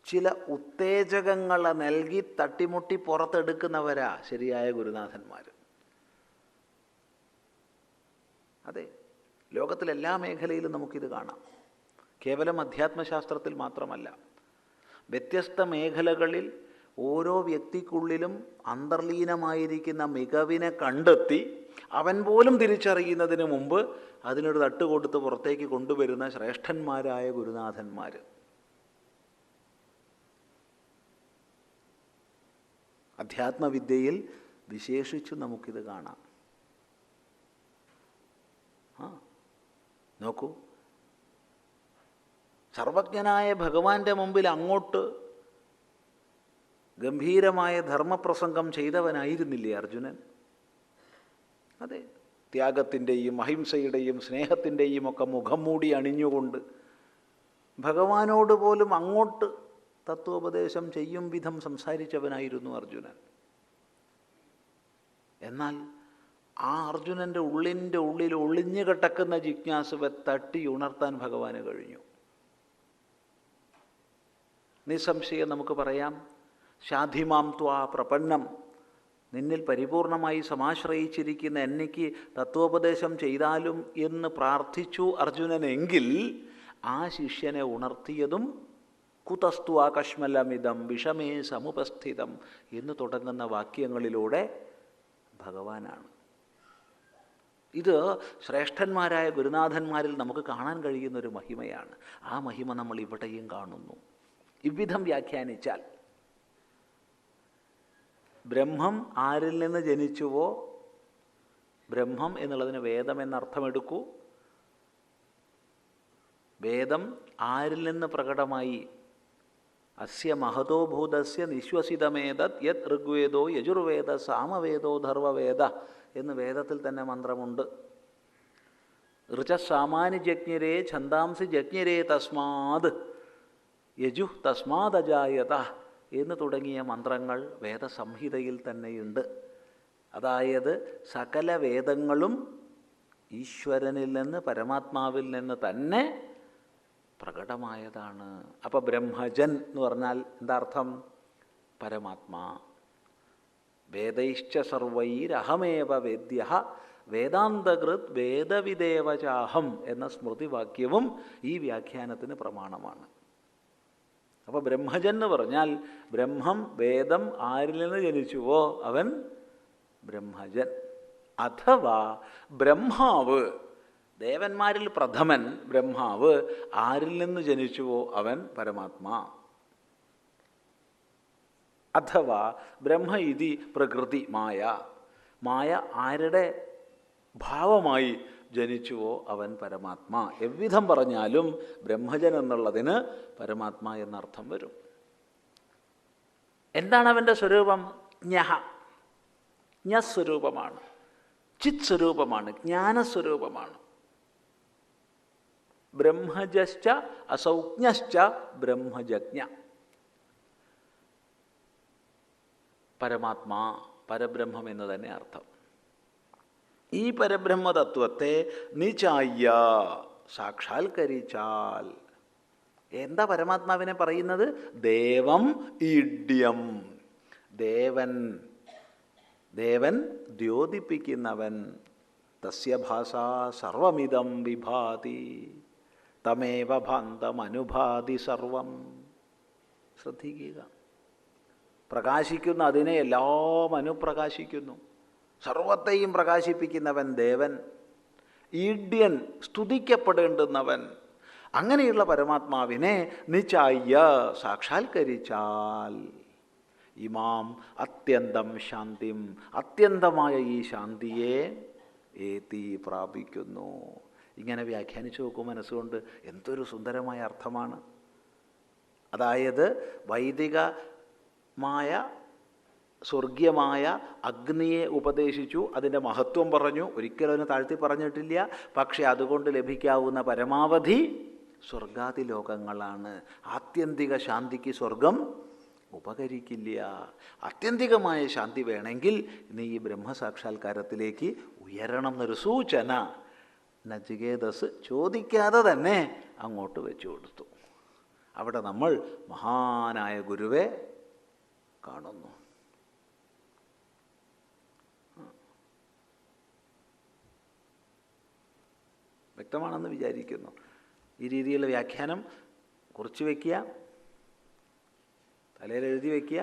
ചില ഉത്തേജകങ്ങളെ നൽകി തട്ടിമുട്ടി പുറത്തെടുക്കുന്നവരാ ശരിയായ ഗുരുനാഥന്മാർ. അതെ, ലോകത്തിലെല്ലാ മേഖലയിലും നമുക്കിത് കാണാം. കേവലം അധ്യാത്മശാസ്ത്രത്തിൽ മാത്രമല്ല, വ്യത്യസ്ത മേഖലകളിൽ ഓരോ വ്യക്തിക്കുള്ളിലും അന്തർലീനമായിരിക്കുന്ന മികവിനെ കണ്ടെത്തി അവൻ പോലും തിരിച്ചറിയുന്നതിന് മുമ്പ് അതിനൊരു തട്ടുകൊടുത്ത് പുറത്തേക്ക് കൊണ്ടുവരുന്ന ശ്രേഷ്ഠന്മാരായ ഗുരുനാഥന്മാർ. അധ്യാത്മവിദ്യയിൽ വിശേഷിച്ചു നമുക്കിത് കാണാം. നോക്കൂ, സർവജ്ഞനായ ഭഗവാന്റെ മുമ്പിൽ അങ്ങോട്ട് ഗംഭീരമായ ധർമ്മപ്രസംഗം ചെയ്തവനായിരുന്നില്ലേ അർജുനൻ? അതെ, ത്യാഗത്തിൻ്റെയും അഹിംസയുടെയും സ്നേഹത്തിൻ്റെയും ഒക്കെ മുഖം മൂടി അണിഞ്ഞുകൊണ്ട് ഭഗവാനോട് പോലും അങ്ങോട്ട് തത്വോപദേശം ചെയ്യും വിധം സംസാരിച്ചവനായിരുന്നു അർജുനൻ. എന്നാൽ ആ അർജുനൻ്റെ ഉള്ളിൽ ഒളിഞ്ഞു കിടക്കുന്ന ജിജ്ഞാസുവെ തട്ടി ഉണർത്താൻ ഭഗവാന് കഴിഞ്ഞു. നിസ്സംശയം നമുക്ക് പറയാം, ശാധിമാം ത്വാ പ്രപന്നം, നിന്നിൽ പരിപൂർണമായി സമാശ്രയിച്ചിരിക്കുന്ന എനിക്ക് തത്വോപദേശം ചെയ്താലും എന്ന് പ്രാർത്ഥിച്ചു അർജുനനെങ്കിൽ ആ ശിഷ്യനെ ഉണർത്തിയതും കുതസ്തു ആകശ്മലമിതം വിഷമേ സമുപസ്ഥിതം എന്ന് തുടങ്ങുന്ന വാക്യങ്ങളിലൂടെ ഭഗവാനാണ്. ഇത് ശ്രേഷ്ഠന്മാരായ ഗുരുനാഥന്മാരിൽ നമുക്ക് കാണാൻ കഴിയുന്നൊരു മഹിമയാണ്. ആ മഹിമ നമ്മൾ ഇവിടെയും കാണുന്നു. ഇவ்விധം വ്യാഖ്യാനിച്ചാൽ ബ്രഹ്മം ആരിൽ നിന്ന് ജനിച്ചുവോ, ബ്രഹ്മം എന്നുള്ളതിന് വേദം എന്നർത്ഥമെടുക്കൂ. വേദം ആരിൽ നിന്ന് പ്രകടമായി? അസ്യ മഹതോ ഭൂതസ്യ നിശ്വസിതമേതത് യത് ഋഗ്വേദോ യജുർവേദ സാമവേദോ ധർവവേദ എന്ന് വേദത്തിൽ തന്നെ മന്ത്രമുണ്ട്. ഋചസാമാനി ജജ്ഞിരേ ഛന്ദാംസി ജജ്ഞിരേ തസ്മാത് യജു തസ്മാദജായത എന്ന് തുടങ്ങിയ മന്ത്രങ്ങൾ വേദസംഹിതയിൽ തന്നെയുണ്ട്. അതായത് സകല വേദങ്ങളും ഈശ്വരനിൽ നിന്ന്, പരമാത്മാവിൽ നിന്ന് തന്നെ പ്രകടമായതാണ്. അപ്പോൾ ബ്രഹ്മജൻ എന്ന് പറഞ്ഞാൽ എന്താ അർത്ഥം? പരമാത്മാ. വേദൈശ്ച സർവൈരഹമേവ വേദ്യ വേദാന്തകൃത് വേദവിദേവചാഹം എന്ന സ്മൃതിവാക്യവും ഈ വ്യാഖ്യാനത്തിന് പ്രമാണമാണ്. അപ്പോൾ ബ്രഹ്മജൻ എന്ന് പറഞ്ഞാൽ ബ്രഹ്മം വേദം ആരിൽ നിന്ന് ജനിച്ചുവോ അവൻ ബ്രഹ്മജൻ. അഥവാ ബ്രഹ്മാവ്, ദേവന്മാരിൽ പ്രഥമൻ ബ്രഹ്മാവ് ആരിൽ നിന്ന് ജനിച്ചുവോ അവൻ പരമാത്മാ. അഥവാ ബ്രഹ്മ ഇതി പ്രകൃതി മായ, മായ ആരുടെ ഭാവമായി ജനിച്ചുവോ അവൻ പരമാത്മാ. എவ்விധം പറഞ്ഞാലും ബ്രഹ്മജൻ എന്നുള്ളതിന് പരമാത്മാ എന്നർത്ഥം വരും. എന്താണ് അവൻ്റെ സ്വരൂപം? ജ്ഞഃ, ജ്ഞസ്വരൂപമാണ്, ചിത് സ്വരൂപമാണ്, ജ്ഞാനസ്വരൂപമാണ്. ബ്രഹ്മജശ്ച അസൗജ്ഞശ്ച ബ്രഹ്മജജ്ഞ. പരമാത്മാ, പരബ്രഹ്മം എന്ന് തന്നെ അർത്ഥം. ഈ പരബ്രഹ്മതത്വത്തെ നിചായ്യ, സാക്ഷാത്കരിച്ചാൽ. എന്താ പരമാത്മാവിനെ പറയുന്നത്? ദേവം ഈഡ്യം, ദേവൻ, ദേവൻ ദ്യോതിപ്പിക്കുന്നവൻ. തസ്യ ഭാസാ സർവമിദം വിഭാതി തമേവ ഭാന്തമനുഭാതി സർവം. ശ്രദ്ധിക്കുക, പ്രകാശിക്കുന്ന അതിനെ എല്ലാം അനുപ്രകാശിക്കുന്നു. സർവത്തെയും പ്രകാശിപ്പിക്കുന്നവൻ ദേവൻ, ഈഡ്യൻ, സ്തുതിക്കപ്പെടേണ്ടുന്നവൻ. അങ്ങനെയുള്ള പരമാത്മാവിനെ നിചായ്യ, സാക്ഷാത്കരിച്ചാൽ, ഇമാം അത്യന്തം ശാന്തിം, അത്യന്തമായ ഈ ശാന്തിയെ ഏതി പ്രാപിക്കുന്നു. ഇങ്ങനെ വ്യാഖ്യാനിച്ചു നോക്കും മനസ്സുകൊണ്ട്. എന്തൊരു സുന്ദരമായ അർത്ഥമാണ്. അതായത് വൈദികമായ സ്വർഗീയമായ അഗ്നിയെ ഉപദേശിച്ചു, അതിൻ്റെ മഹത്വം പറഞ്ഞു, ഒരിക്കലും അതിനെ താഴ്ത്തി പറഞ്ഞിട്ടില്ല. പക്ഷെ അതുകൊണ്ട് ലഭിക്കാവുന്ന പരമാവധി സ്വർഗാദി ലോകങ്ങളാണ്. ആത്യന്തിക ശാന്തിക്ക് സ്വർഗം ഉപകരിക്കില്ല. ആത്യന്തികമായ ശാന്തി വേണമെങ്കിൽ നീ ഈ ബ്രഹ്മസാക്ഷാത്കാരത്തിലേക്ക് ഉയരണം എന്നൊരു സൂചന നചികേതസ് ചോദിക്കാതെ തന്നെ അങ്ങോട്ട് വെച്ചു കൊടുത്തു. അവിടെ നമ്മൾ മഹാനായ ഗുരുവെ കാണുന്നു. വ്യക്തമാണെന്ന് വിചാരിക്കുന്നു. ഈ രീതിയിലുള്ള വ്യാഖ്യാനം കുറിച്ച് വയ്ക്കുക, തലയിൽ എഴുതി വയ്ക്കുക.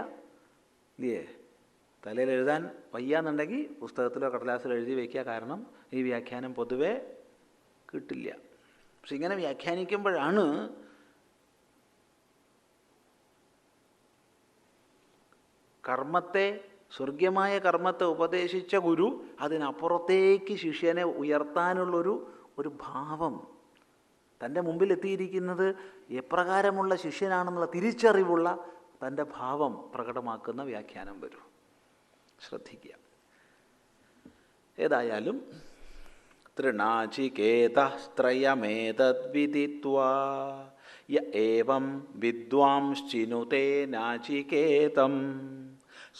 ഇല്ലേ? തലയിൽ എഴുതാൻ വയ്യാന്നുണ്ടെങ്കിൽ പുസ്തകത്തിലോ കടലാസിലോ എഴുതി വയ്ക്കുക. കാരണം ഈ വ്യാഖ്യാനം പൊതുവെ കിട്ടില്ല. പക്ഷെ ഇങ്ങനെ വ്യാഖ്യാനിക്കുമ്പോഴാണ് കർമ്മത്തെ, സ്വർഗീയമായ കർമ്മത്തെ ഉപദേശിച്ച ഗുരു അതിനപ്പുറത്തേക്ക് ശിഷ്യനെ ഉയർത്താനുള്ളൊരു ഭാവം, തൻ്റെ മുമ്പിൽ എത്തിയിരിക്കുന്നത് എപ്രകാരമുള്ള ശിഷ്യനാണെന്നുള്ള തിരിച്ചറിവുള്ള തൻ്റെ ഭാവം പ്രകടമാക്കുന്ന വ്യാഖ്യാനം വരും. ശ്രദ്ധിക്കുക. ഏതായാലും തൃണാചികേതസ്ത്രയമേതദ്വിദിത്വാ യ ഏവം വിദ്വാംശ്ചിനുതേ നാചികേതം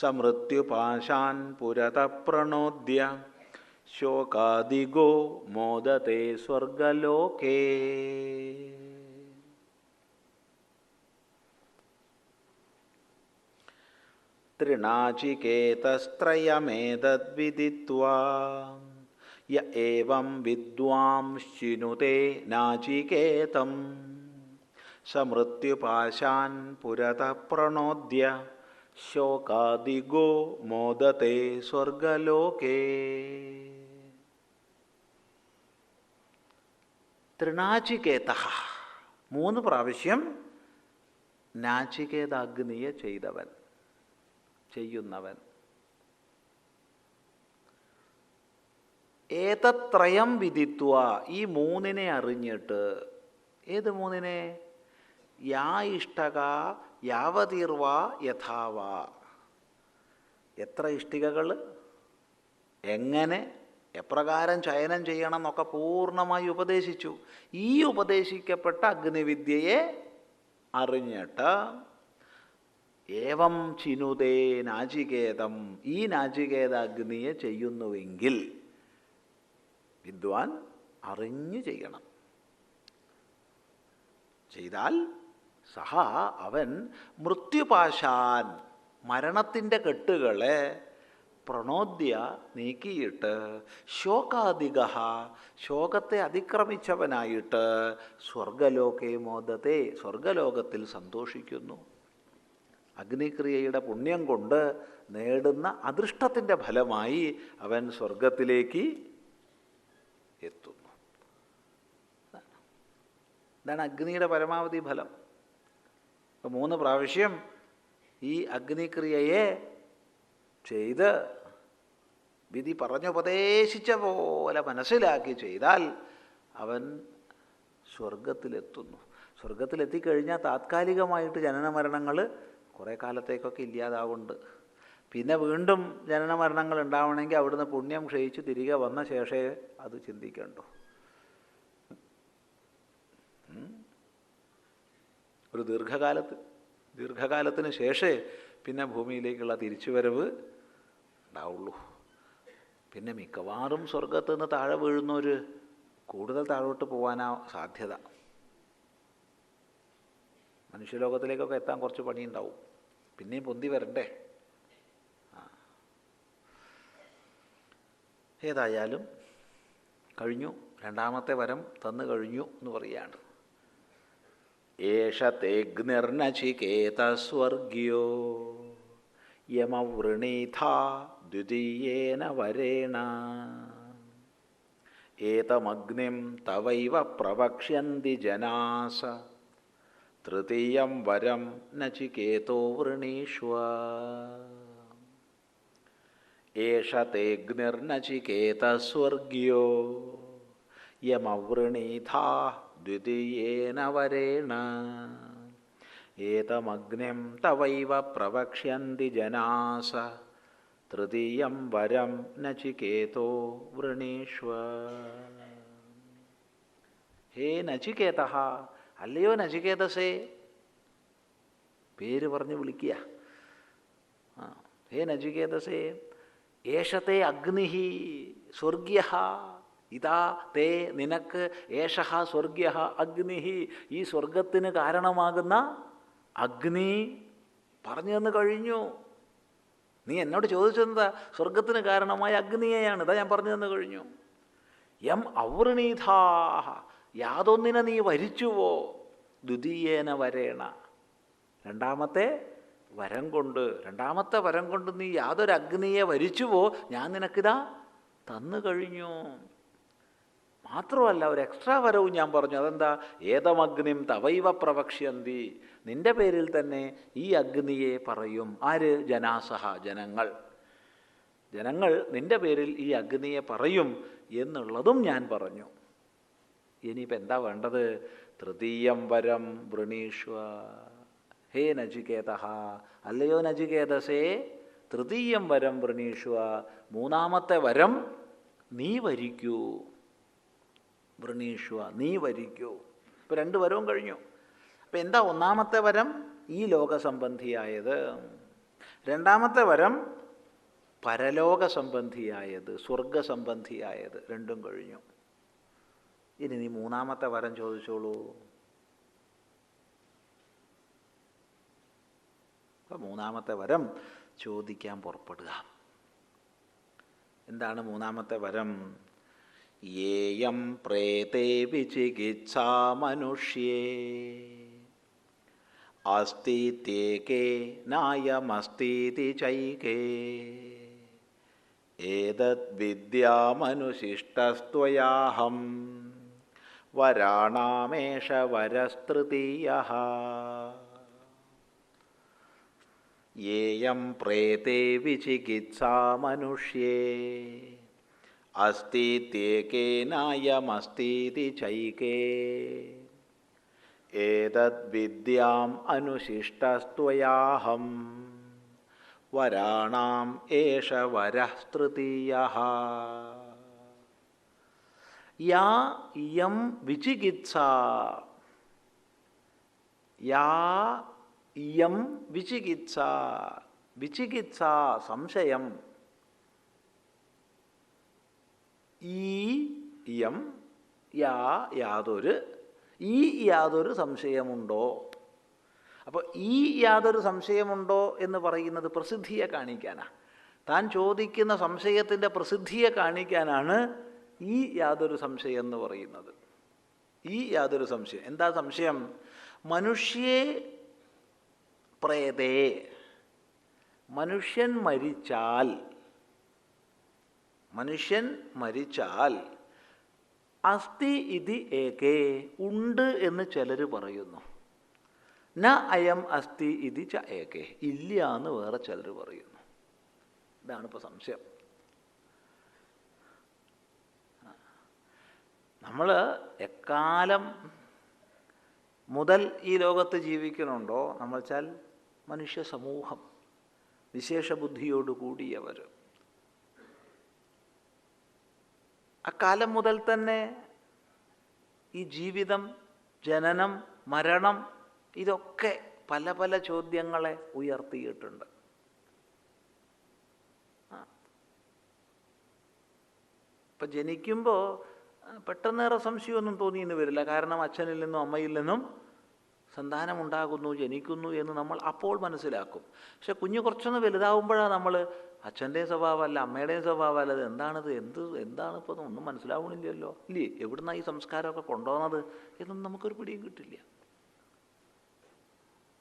സമൃത്യുപാശാൻ പുരതഃ പ്രണോദ്യ ശോകാദിഗോ മോദത്തെ സ്വർഗലോകേ. തൃണാചികേതസ്ത്രയമേതദ്വിദിത്വാ യ ഏവം വിദ്വാംശ്ചിനുതേ നാചികേതം സമൃത്യുപാശാൻ പുരതഃ പ്രണോദ്യ ശോകാദിഗോ മോദത്തെ സ്വർഗലോകേ. തൃണാചികേതഃ, 3 പ്രാവശ്യം നാചികേതാഗ്നിയെ ചെയ്തവൻ, ചെയ്യുന്നവൻ. ഏതത്രയം വിദിത്വ, ഈ 3 അറിഞ്ഞിട്ട്. ഏത് 3? യാ ഇഷ്ടക യാവതീർവ യഥാവ. എത്ര ഇഷ്ടികകൾ, എങ്ങനെ, എപ്രകാരം ചയനം ചെയ്യണം എന്നൊക്കെ പൂർണ്ണമായി ഉപദേശിച്ചു. ഈ ഉപദേശിക്കപ്പെട്ട അഗ്നിവിദ്യയെ അറിഞ്ഞിട്ട് ഏവം ചിനുതേ നാചികേതം, ഈ നാചികേത അഗ്നിയെ ചെയ്യുന്നുവെങ്കിൽ വിദ്വാൻ അറിഞ്ഞു ചെയ്യണം. ചെയ്താൽ സഹ അവൻ മൃത്യുപാശാൻ, മരണത്തിൻ്റെ കെട്ടുകളെ പ്രണോദ്യ നീക്കിയിട്ട് ശോകാധിക ശോകത്തെ അതിക്രമിച്ചവനായിട്ട് സ്വർഗലോകേ മോദത്തെ സ്വർഗലോകത്തിൽ സന്തോഷിക്കുന്നു. അഗ്നിക്രിയയുടെ പുണ്യം കൊണ്ട് നേടുന്ന അദൃഷ്ടത്തിൻ്റെ ഫലമായി അവൻ സ്വർഗത്തിലേക്ക് എത്തുന്നു. ഇതാണ് അഗ്നിയുടെ പരമാവധി ഫലം. അപ്പോൾ 3 പ്രാവശ്യം ഈ അഗ്നിക്രിയയെ ചെയ്ത് വിധി പറഞ്ഞുപദേശിച്ച പോലെ മനസ്സിലാക്കി ചെയ്താൽ അവൻ സ്വർഗത്തിലെത്തുന്നു. സ്വർഗത്തിലെത്തിക്കഴിഞ്ഞാൽ താത്കാലികമായിട്ട് ജനന മരണങ്ങൾ കുറേ കാലത്തേക്കൊക്കെ ഇല്ലാതാവുന്നുണ്ട്. പിന്നെ വീണ്ടും ജനന മരണങ്ങൾ ഉണ്ടാവണമെങ്കിൽ അവിടുന്ന് പുണ്യം ക്ഷയിച്ച് തിരികെ വന്ന ശേഷമേ അത് ചിന്തിക്കണ്ടു. ഒരു ദീർഘകാലത്തിന് ശേഷമേ പിന്നെ ഭൂമിയിലേക്കുള്ള തിരിച്ചുവരവ് ഉണ്ടാവുള്ളൂ. പിന്നെ മിക്കവാറും സ്വർഗത്ത് നിന്ന് താഴെ വീഴുന്നവർ കൂടുതൽ താഴോട്ട് പോകാനാ സാധ്യത. മനുഷ്യലോകത്തിലേക്കൊക്കെ എത്താൻ കുറച്ച് പണിയുണ്ടാവും. പിന്നെയും പൊന്തി വരണ്ടേ. ഏതായാലും കഴിഞ്ഞു. 2ാമത്തെ വരം തന്നു കഴിഞ്ഞു എന്ന് പറയുകയാണ്. ഏഷതേഗ്നിർനചികേതസ്വർഗ്യോ യമവൃണീഥാ ദ്വിതീയേന വരേണ ഏതമഗ്നിം തവൈവ പ്രവക്ഷ്യന്തി ജനാസ തൃതീയം വരം നചികേതോ വൃണീഷ്വ. ഏഷതേഗ്നിർനചികേതസ്വർഗ്യോ യമവൃണീഥാ ദ്വിതീയേന വരേണ ഏതമഗ്നിം തവൈവ പ്രവക്ഷ്യന്തി ജനാസ തൃതീയം വരം നചികേതോ വൃണീഷ്വ. ഹേ നചികേത, അല്ലയോ നചികേതസേ, പേര് പറഞ്ഞ് വിളിക്കുക. ഹേ നചികേതസേ, ഏഷത്തെ അഗ്നി സ്വർഗ്യ, ഇതാ തേ നിനക്ക് ഏഷഃ സ്വർഗ്യ അഗ്നി, ഈ സ്വർഗത്തിന് കാരണമാകുന്ന അഗ്നി പറഞ്ഞു തന്നു കഴിഞ്ഞു. നീ എന്നോട് ചോദിച്ചെന്താ? സ്വർഗത്തിന് കാരണമായ അഗ്നിയെയാണ്. ഇതാ ഞാൻ പറഞ്ഞു തന്നു കഴിഞ്ഞു. യം അവൃണീഥാഹ, യാതൊന്നിനെ നീ വരിച്ചുവോ, ദ്വിതീയേന വരേണ, 2ാമത്തെ വരം കൊണ്ട്. 2ാമത്തെ വരം കൊണ്ട് നീ യാതൊരു അഗ്നിയെ വരിച്ചുവോ, ഞാൻ നിനക്കിതാ തന്നു കഴിഞ്ഞു. മാത്രമല്ല ഒരു എക്സ്ട്രാ വരവും ഞാൻ പറഞ്ഞു. അതെന്താ? ഏതമഗ്നിം തവൈവ പ്രവക്ഷ്യന്തി, നിന്റെ പേരിൽ തന്നെ ഈ അഗ്നിയെ പറയും. ആര്? ജനാസഹ, ജനങ്ങൾ നിന്റെ പേരിൽ ഈ അഗ്നിയെ പറയും എന്നുള്ളതും ഞാൻ പറഞ്ഞു. ഇനിയിപ്പോൾ എന്താ വേണ്ടത്? തൃതീയം വരം വൃണീഷ്വ. ഹേ നചികേത, അല്ലയോ നചികേതസേ, തൃതീയം വരം വൃണീഷ്വ, 3ാമത്തെ വരം നീ വരിക്കൂ. വൃണീഷ്വ, നീ വരിക്കൂ. ഇപ്പോൾ 2 വരവും കഴിഞ്ഞു. അപ്പം എന്താ 1ാമത്തെ വരം? ഈ ലോകസംബന്ധിയായത്. 2ാമത്തെ വരം പരലോക സംബന്ധിയായത്, സ്വർഗസംബന്ധിയായത്. 2ഉം കഴിഞ്ഞു. ഇനി നീ 3ാമത്തെ വരം ചോദിച്ചോളൂ. അപ്പം 3ാമത്തെ വരം ചോദിക്കാൻ പുറപ്പെടുക. എന്താണ് 3ാമത്തെ വരം? യേയം പ്രേതേ വിചികിത്സാ മനുഷ്യേ അസ്തിത്യേകേ നായമസ്തീതി ചൈകേ ഏതദ് വിദ്യാമനുശിഷ്ടസ്ത്വയാഹം വരാണാമേഷ വരസ്തൃതീയഃ. യേയം പ്രേതേ വിചികിത്സാ മനുഷ്യേ അസ്തിത്യേകേനായമസ്തീതി ചൈകേ ഏതദ് വിദ്യാം അനുശിഷ്ടസ്ത്വയാഹം വരാണാം ഏഷ വരഃ തൃതീയഃ. യാ യം വിചികിത്സ, യാ യം വിചികിത്സ, വിചികിത്സ സംശയം. ഈ യം, യാതൊരു, ഈ യാതൊരു സംശയമുണ്ടോ. അപ്പോൾ ഈ യാതൊരു സംശയമുണ്ടോ എന്ന് പറയുന്നത് പ്രസിദ്ധിയെ കാണിക്കാനാണ്. താൻ ചോദിക്കുന്ന സംശയത്തിൻ്റെ പ്രസിദ്ധിയെ കാണിക്കാനാണ് ഈ യാതൊരു സംശയം എന്ന് പറയുന്നത്. ഈ യാതൊരു സംശയം. എന്താ സംശയം? മനുഷ്യേ പ്രേതേ, മനുഷ്യൻ മരിച്ചാൽ അസ്തി ഇതി ഏകേ, ഉണ്ട് എന്ന് ചിലർ പറയുന്നു. ന അയം അസ്തി ഇതി ച ഏകേ, ഇല്ല എന്ന് വേറെ ചിലർ പറയുന്നു. ഇതാണിപ്പോൾ സംശയം. നമ്മൾ എക്കാലം മുതൽ ഈ ലോകത്ത് ജീവിക്കണുണ്ടോ നമ്മൾ വെച്ചാൽ മനുഷ്യ സമൂഹം, വിശേഷ ബുദ്ധിയോട് കൂടിയവർ, അക്കാലം മുതൽ തന്നെ ഈ ജീവിതം, ജനനം, മരണം, ഇതൊക്കെ പല പല ചോദ്യങ്ങളെ ഉയർത്തിയിട്ടുണ്ട്. ഇപ്പം ജനിക്കുമ്പോൾ പെട്ടെന്നേറെ സംശയമൊന്നും തോന്നിയെന്ന് വരില്ല. കാരണം അച്ഛനിൽ നിന്നും അമ്മയിൽ നിന്നും സന്താനമുണ്ടാകുന്നു, ജനിക്കുന്നു എന്ന് നമ്മൾ അപ്പോൾ മനസ്സിലാക്കും. പക്ഷെ കുഞ്ഞ് കുറച്ചൊന്ന് വലുതാവുമ്പോഴാണ് നമ്മൾ അച്ഛൻ്റെയും സ്വഭാവമല്ല അമ്മയുടെയും സ്വഭാവമല്ല, അത് എന്താണിത്, എന്താണിപ്പോൾ ഒന്നും മനസ്സിലാവണില്ലല്ലോ, ഇല്ലേ, എവിടുന്നാണ് ഈ സംസ്കാരമൊക്കെ കൊണ്ടുപോകുന്നത് എന്നൊന്നും നമുക്കൊരു പിടിയും കിട്ടില്ല.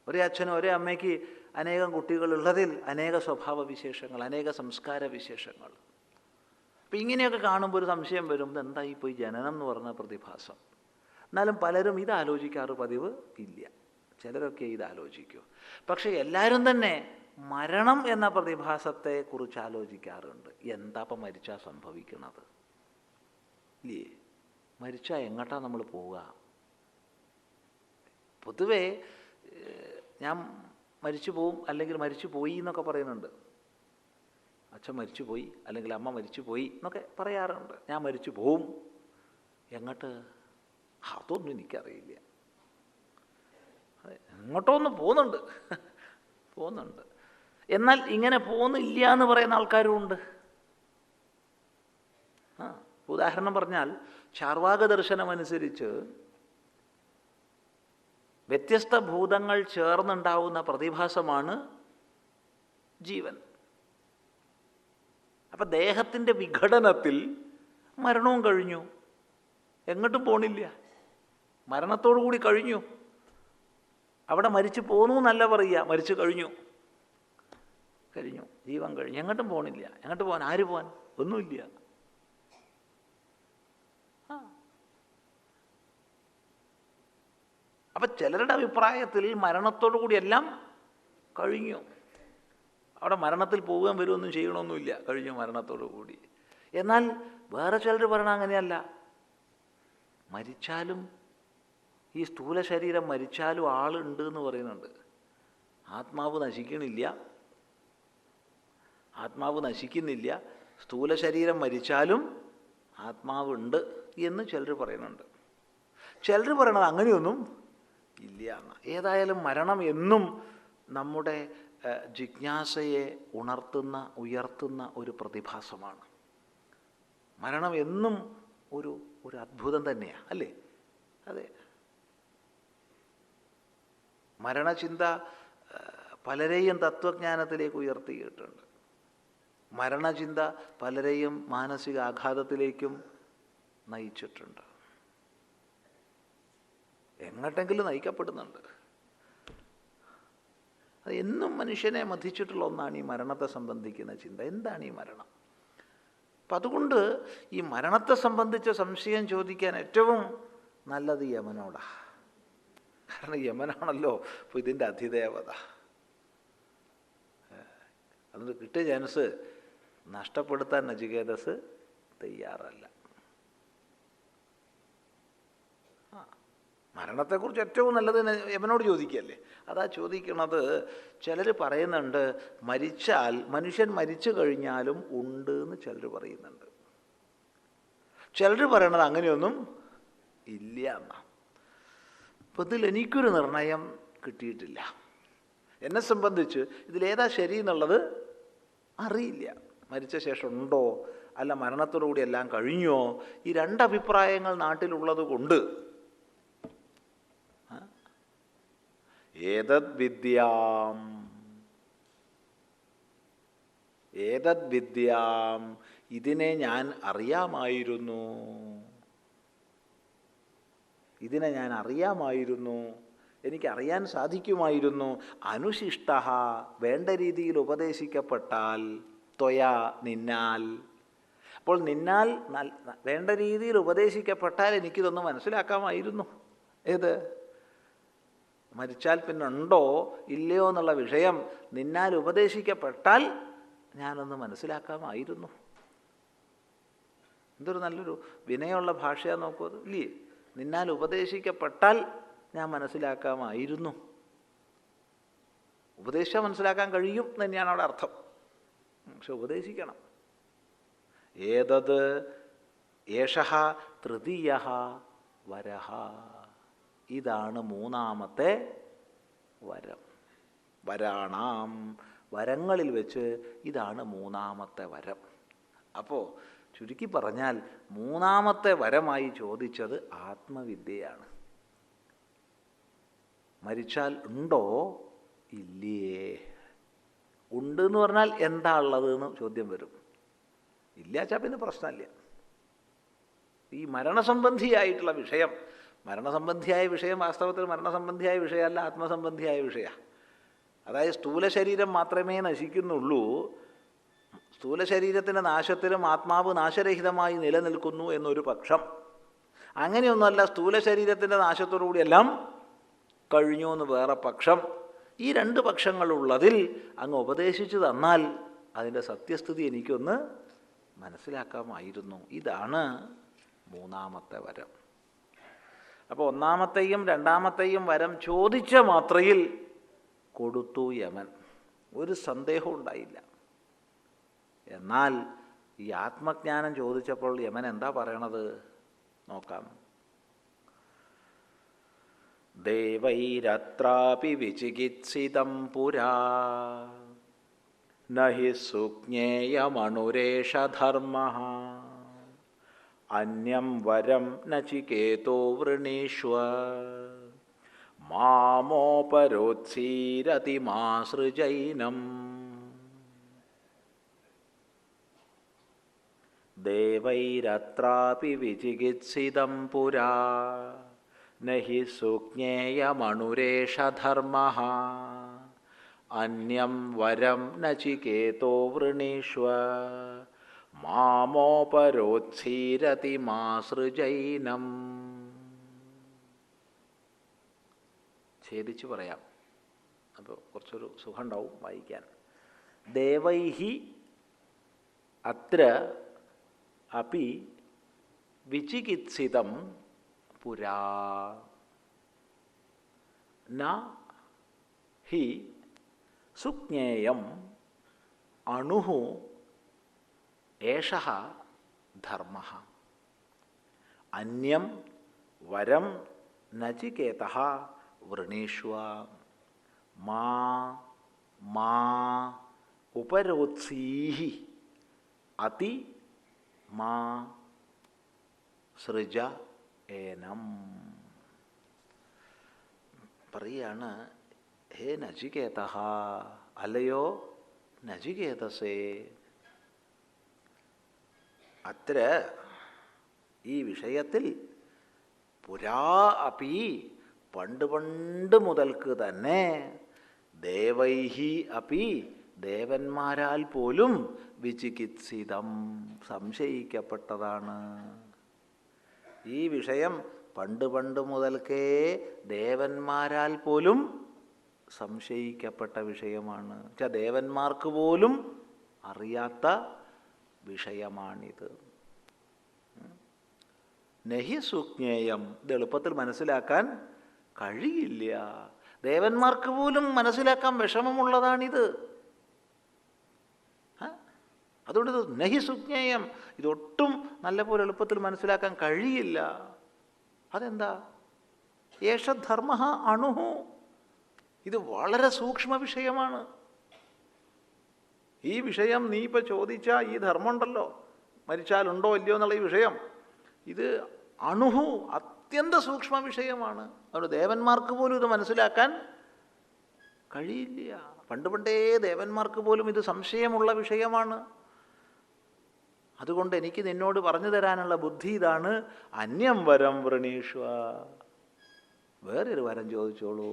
ഒരേ അച്ഛനും ഒരേ അമ്മയ്ക്ക് അനേകം കുട്ടികളുള്ളതിൽ അനേക സ്വഭാവ വിശേഷങ്ങൾ, അനേക സംസ്കാര വിശേഷങ്ങൾ. അപ്പം ഇങ്ങനെയൊക്കെ കാണുമ്പോൾ ഒരു സംശയം വരും, എന്തായി പോയി ജനനം എന്ന് പറഞ്ഞ പ്രതിഭാസം. എന്നാലും പലരും ഇത് ആലോചിക്കാറ് പതിവ് ഇല്ല. ചിലരൊക്കെ ഇത് ആലോചിക്കൂ. പക്ഷേ എല്ലാവരും തന്നെ മരണം എന്ന പ്രതിഭാസത്തെ കുറിച്ച് ആലോചിക്കാറുണ്ട്. എന്താ ഇപ്പം മരിച്ചാൽ സംഭവിക്കണത്, ഇല്ലേ? മരിച്ചാൽ എങ്ങോട്ടാണ് നമ്മൾ പോവുക? പൊതുവേ ഞാൻ മരിച്ചു പോവും അല്ലെങ്കിൽ മരിച്ചു പോയി എന്നൊക്കെ പറയുന്നുണ്ട്. അച്ഛൻ മരിച്ചു പോയി അല്ലെങ്കിൽ അമ്മ മരിച്ചു പോയി എന്നൊക്കെ പറയാറുണ്ട്. ഞാൻ മരിച്ചു പോവും. എങ്ങോട്ട്? അതൊന്നും എനിക്കറിയില്ല. എങ്ങോട്ടോ ഒന്ന് പോകുന്നുണ്ട്. എന്നാൽ ഇങ്ങനെ പോകുന്നില്ല എന്ന് പറയുന്ന ആൾക്കാരും ഉണ്ട്. ഉദാഹരണം പറഞ്ഞാൽ ചാർവാക ദർശനമനുസരിച്ച് വ്യത്യസ്ത ഭൂതങ്ങൾ ചേർന്നുണ്ടാവുന്ന പ്രതിഭാസമാണ് ജീവൻ. അപ്പം ദേഹത്തിൻ്റെ വിഘടനത്തിൽ മരണവും കഴിഞ്ഞു, എങ്ങോട്ടും പോണില്ല, മരണത്തോടു കൂടി കഴിഞ്ഞു. അവിടെ മരിച്ചു പോന്നു എന്നല്ല പറയുക, മരിച്ചു കഴിഞ്ഞു, ജീവൻ കഴിഞ്ഞു, എങ്ങോട്ടും പോണില്ല. എങ്ങോട്ട് പോകാൻ? ആര് പോകാൻ? ഒന്നുമില്ല. അപ്പം ചിലരുടെ അഭിപ്രായത്തിൽ മരണത്തോടു കൂടി എല്ലാം കഴിഞ്ഞു, അവിടെ മരണത്തിൽ പോവുകയും വരുമൊന്നും ചെയ്യണമൊന്നുമില്ല, കഴിഞ്ഞു മരണത്തോടു കൂടി. എന്നാൽ വേറെ ചിലർ പറയണ അങ്ങനെയല്ല. മരിച്ചാലും ഈ സ്ഥൂല ശരീരം മരിച്ചാലും ആളുണ്ട് എന്ന് പറയുന്നുണ്ട്. ആത്മാവ് നശിക്കുന്നില്ല, സ്ഥൂല ശരീരം മരിച്ചാലും ആത്മാവുണ്ട് എന്ന് ചിലർ പറയുന്നുണ്ട്. ചിലർ പറയണത് അങ്ങനെയൊന്നും ഇല്ല എന്ന്. ഏതായാലും മരണം എന്നും നമ്മുടെ ജിജ്ഞാസയെ ഉയർത്തുന്ന ഒരു പ്രതിഭാസമാണ്. മരണം എന്നും ഒരു അത്ഭുതം തന്നെയാണ്, അല്ലേ? അതെ. മരണചിന്ത പലരെയും തത്വജ്ഞാനത്തിലേക്ക് ഉയർത്തിയിട്ടുണ്ട്. മരണചിന്ത പലരെയും മാനസിക ആഘാതത്തിലേക്കും നയിച്ചിട്ടുണ്ട്. എങ്ങോട്ടെങ്കിലും നയിക്കപ്പെടുന്നുണ്ട്. അത് എന്നും മനുഷ്യനെ മഥിച്ചിട്ടുള്ള ഒന്നാണ് ഈ മരണത്തെ സംബന്ധിക്കുന്ന ചിന്ത. എന്താണ് ഈ മരണം? അപ്പം അതുകൊണ്ട് ഈ മരണത്തെ സംബന്ധിച്ച സംശയം ചോദിക്കാൻ ഏറ്റവും നല്ലത് യമനോടാണ്. കാരണം യമനാണല്ലോ ഇപ്പോൾ ഇതിൻ്റെ അധിദേവത. അതുകൊണ്ട് കിട്ടിയ ചാൻസ് നഷ്ടപ്പെടുത്താൻ നചികേതസ് തയ്യാറല്ല. മരണത്തെക്കുറിച്ച് ഏറ്റവും നല്ലത് യമനോട് ചോദിക്കുകയല്ലേ. അതാ ചോദിക്കണത്. ചിലർ പറയുന്നുണ്ട് മനുഷ്യൻ മരിച്ചു കഴിഞ്ഞാലും ഉണ്ട് എന്ന് ചിലർ പറയുന്നുണ്ട്. ചിലർ പറയണത് അങ്ങനെയൊന്നും ഇല്ല എന്നാണ്. അപ്പോൾ ഇതിൽ എനിക്കൊരു നിർണയം കിട്ടിയിട്ടില്ല. എന്നെ സംബന്ധിച്ച് ഇതിലേതാ ശരി എന്നുള്ളത് അറിയില്ല. മരിച്ച ശേഷം ഉണ്ടോ അല്ല മരണത്തോടുകൂടി എല്ലാം കഴിഞ്ഞോ, ഈ രണ്ടഭിപ്രായങ്ങൾ നാട്ടിലുള്ളത് കൊണ്ട് ഏതദ് വിദ്യാം, ഇതിനെ ഞാൻ അറിയാമായിരുന്നു, ഇതിനെ ഞാൻ അറിയാമായിരുന്നു, എനിക്കറിയാൻ സാധിക്കുമായിരുന്നു. അനുശിഷ്ട, വേണ്ട രീതിയിൽ ഉപദേശിക്കപ്പെട്ടാൽ, ത്വയാ, നിന്നാൽ. അപ്പോൾ നിന്നാൽ വേണ്ട രീതിയിൽ ഉപദേശിക്കപ്പെട്ടാൽ എനിക്കിതൊന്ന് മനസ്സിലാക്കാമായിരുന്നു. ഏത്? മരിച്ചാൽ പിന്നുണ്ടോ ഇല്ലയോ എന്നുള്ള വിഷയം നിന്നാൽ ഉപദേശിക്കപ്പെട്ടാൽ ഞാനൊന്ന് മനസ്സിലാക്കാമായിരുന്നു. എന്തൊരു നല്ലൊരു വിനയമുള്ള ഭാഷയാന്ന് നോക്കൂ അത്, ഇല്ലേ? നിന്നാൽ ഉപദേശിക്കപ്പെട്ടാൽ ഞാൻ മനസ്സിലാക്കാമായിരുന്നു. ഉപദേശിച്ചാൽ മനസ്സിലാക്കാൻ കഴിയും എന്ന് തന്നെയാണ് അവിടെ അർത്ഥം. പക്ഷെ ഉപദേശിക്കണം. ഏതത് ഏഷഃ തൃതീയഃ വരഃ, ഇതാണ് മൂന്നാമത്തെ വരം. വരാണാം, വരങ്ങളിൽ വെച്ച് ഇതാണ് മൂന്നാമത്തെ വരം. അപ്പോൾ ചുരുക്കി പറഞ്ഞാൽ മൂന്നാമത്തെ വരമായി ചോദിച്ചത് ആത്മവിദ്യയാണ്. മരിച്ചാൽ ഉണ്ടോ ഇല്ലേ? ഉണ്ട് എന്ന് പറഞ്ഞാൽ എന്താ ഉള്ളത് എന്ന് ചോദ്യം വരും. ഇല്ലാച്ചാൽ പിന്നെ പ്രശ്നമില്ല. ഈ മരണസംബന്ധിയായിട്ടുള്ള വിഷയം, മരണസംബന്ധിയായ വിഷയം വാസ്തവത്തിൽ മരണസംബന്ധിയായ വിഷയമല്ല, ആത്മസംബന്ധിയായ വിഷയമാണ്. അതായത് സ്ഥൂല ശരീരം മാത്രമേ നശിക്കുന്നുള്ളൂ, സ്ഥൂല ശരീരത്തിൻ്റെ നാശത്തിലും ആത്മാവ് നാശരഹിതമായി നിലനിൽക്കുന്നു എന്നൊരു പക്ഷം. അങ്ങനെയൊന്നുമല്ല, സ്ഥൂല ശരീരത്തിൻ്റെ നാശത്തോടുകൂടിയെല്ലാം കഴിഞ്ഞു എന്ന് വേറെ പക്ഷം. ഈ രണ്ട് പക്ഷങ്ങളുള്ളതിൽ അങ്ങ് ഉപദേശിച്ചു തന്നാൽ അതിൻ്റെ സത്യസ്ഥിതി എനിക്കൊന്ന് മനസ്സിലാക്കാമായിരുന്നു. ഇതാണ് മൂന്നാമത്തെ വരം. അപ്പോൾ ഒന്നാമത്തെയും രണ്ടാമത്തെയും വരം ചോദിച്ച മാത്രയിൽ കൊടുത്തു യമൻ. ഒരു സന്ദേഹവും ഉണ്ടായില്ല. എന്നാൽ ഈ ആത്മജ്ഞാനം ചോദിച്ചപ്പോൾ യമൻ എന്താ പറയണത് നോക്കാം. ദേവൈരത്രാപി വിചികിത്സിതം പുരാ നഹി സുജ്ഞേയമണുരേഷ ധർമ്മഃ അന്യം വരം നചികേതോ വൃണീഷ്വ മാമോപരോത്സീരതി മാസൃജൈനം. ദേവൈരത്രാപി വിചികിത്സിതം പുരാ നഹി സുജ്ഞേയമണുരേഷ ധർമ്മഃ അന്യം വരം നചികേതോ വൃണീഷ്വ മാമോപരോത്സീരതി മാസൃജൈനം. ഛേദിച്ച് പറയാം, അപ്പോൾ കുറച്ചൊരു സുഖം ഉണ്ടാവും വായിക്കാൻ. ദേവൈഹി അത്ര അപി വിചികിത്സിതം പുരാ ന ഹി സുജ്ഞേയം അണുഃ ഏഷഃ ധർമ്മഃ അന്യം വരം നചികേതഃ വൃണീഷ്വ മാ ഉപരോത്സീഹി അതി മാ സൃജ ഏനം. പറയാണ്, ഹേ നചികേതഃ, അല്ലയോ നചികേതസേ, അത്ര ഈ വിഷയത്തിൽ പുരാ അപി പണ്ട് പണ്ട് മുതൽക്ക് തന്നെ ദേവൈഹി അപി ദേവന്മാരാൽ പോലും വിചികിത്സിതം സംശയിക്കപ്പെട്ടതാണ്. ഈ വിഷയം പണ്ട് പണ്ട് മുതൽക്കേ ദേവന്മാരാൽ പോലും സംശയിക്കപ്പെട്ട വിഷയമാണ്. വെച്ചാൽ ദേവന്മാർക്ക് പോലും അറിയാത്ത വിഷയമാണിത്. നഹി സുജ്ഞേയം, ഇത് എളുപ്പത്തിൽ മനസ്സിലാക്കാൻ കഴിയില്ല. ദേവന്മാർക്ക് പോലും മനസ്സിലാക്കാൻ വിഷമമുള്ളതാണിത്. അതുകൊണ്ട് ഇത് നഹി സുജ്ഞേയം, ഇതൊട്ടും നല്ലപോലെ എളുപ്പത്തിൽ മനസ്സിലാക്കാൻ കഴിയില്ല. അതെന്താ? ഏഷ ധർമ്മഃ അണുഃ, ഇത് വളരെ സൂക്ഷ്മ വിഷയമാണ്. ഈ വിഷയം നീ ഇപ്പോൾ ചോദിച്ച ഈ ധർമ്മമുണ്ടല്ലോ, മരിച്ചാലുണ്ടോ ഇല്ലയോ എന്നുള്ള ഈ വിഷയം, ഇത് അണുഃ, അത്യന്ത സൂക്ഷ്മ വിഷയമാണ്. അതുകൊണ്ട് ദേവന്മാർക്ക് പോലും ഇത് മനസ്സിലാക്കാൻ കഴിയില്ല. പണ്ടേ ദേവന്മാർക്ക് പോലും ഇത് സംശയമുള്ള വിഷയമാണ്. അതുകൊണ്ട് എനിക്ക് നിന്നോട് പറഞ്ഞു തരാനുള്ള ബുദ്ധി ഇതാണ്. അന്യം വരം വൃണീഷ്വ, വേറൊരു വരം ചോദിച്ചോളൂ.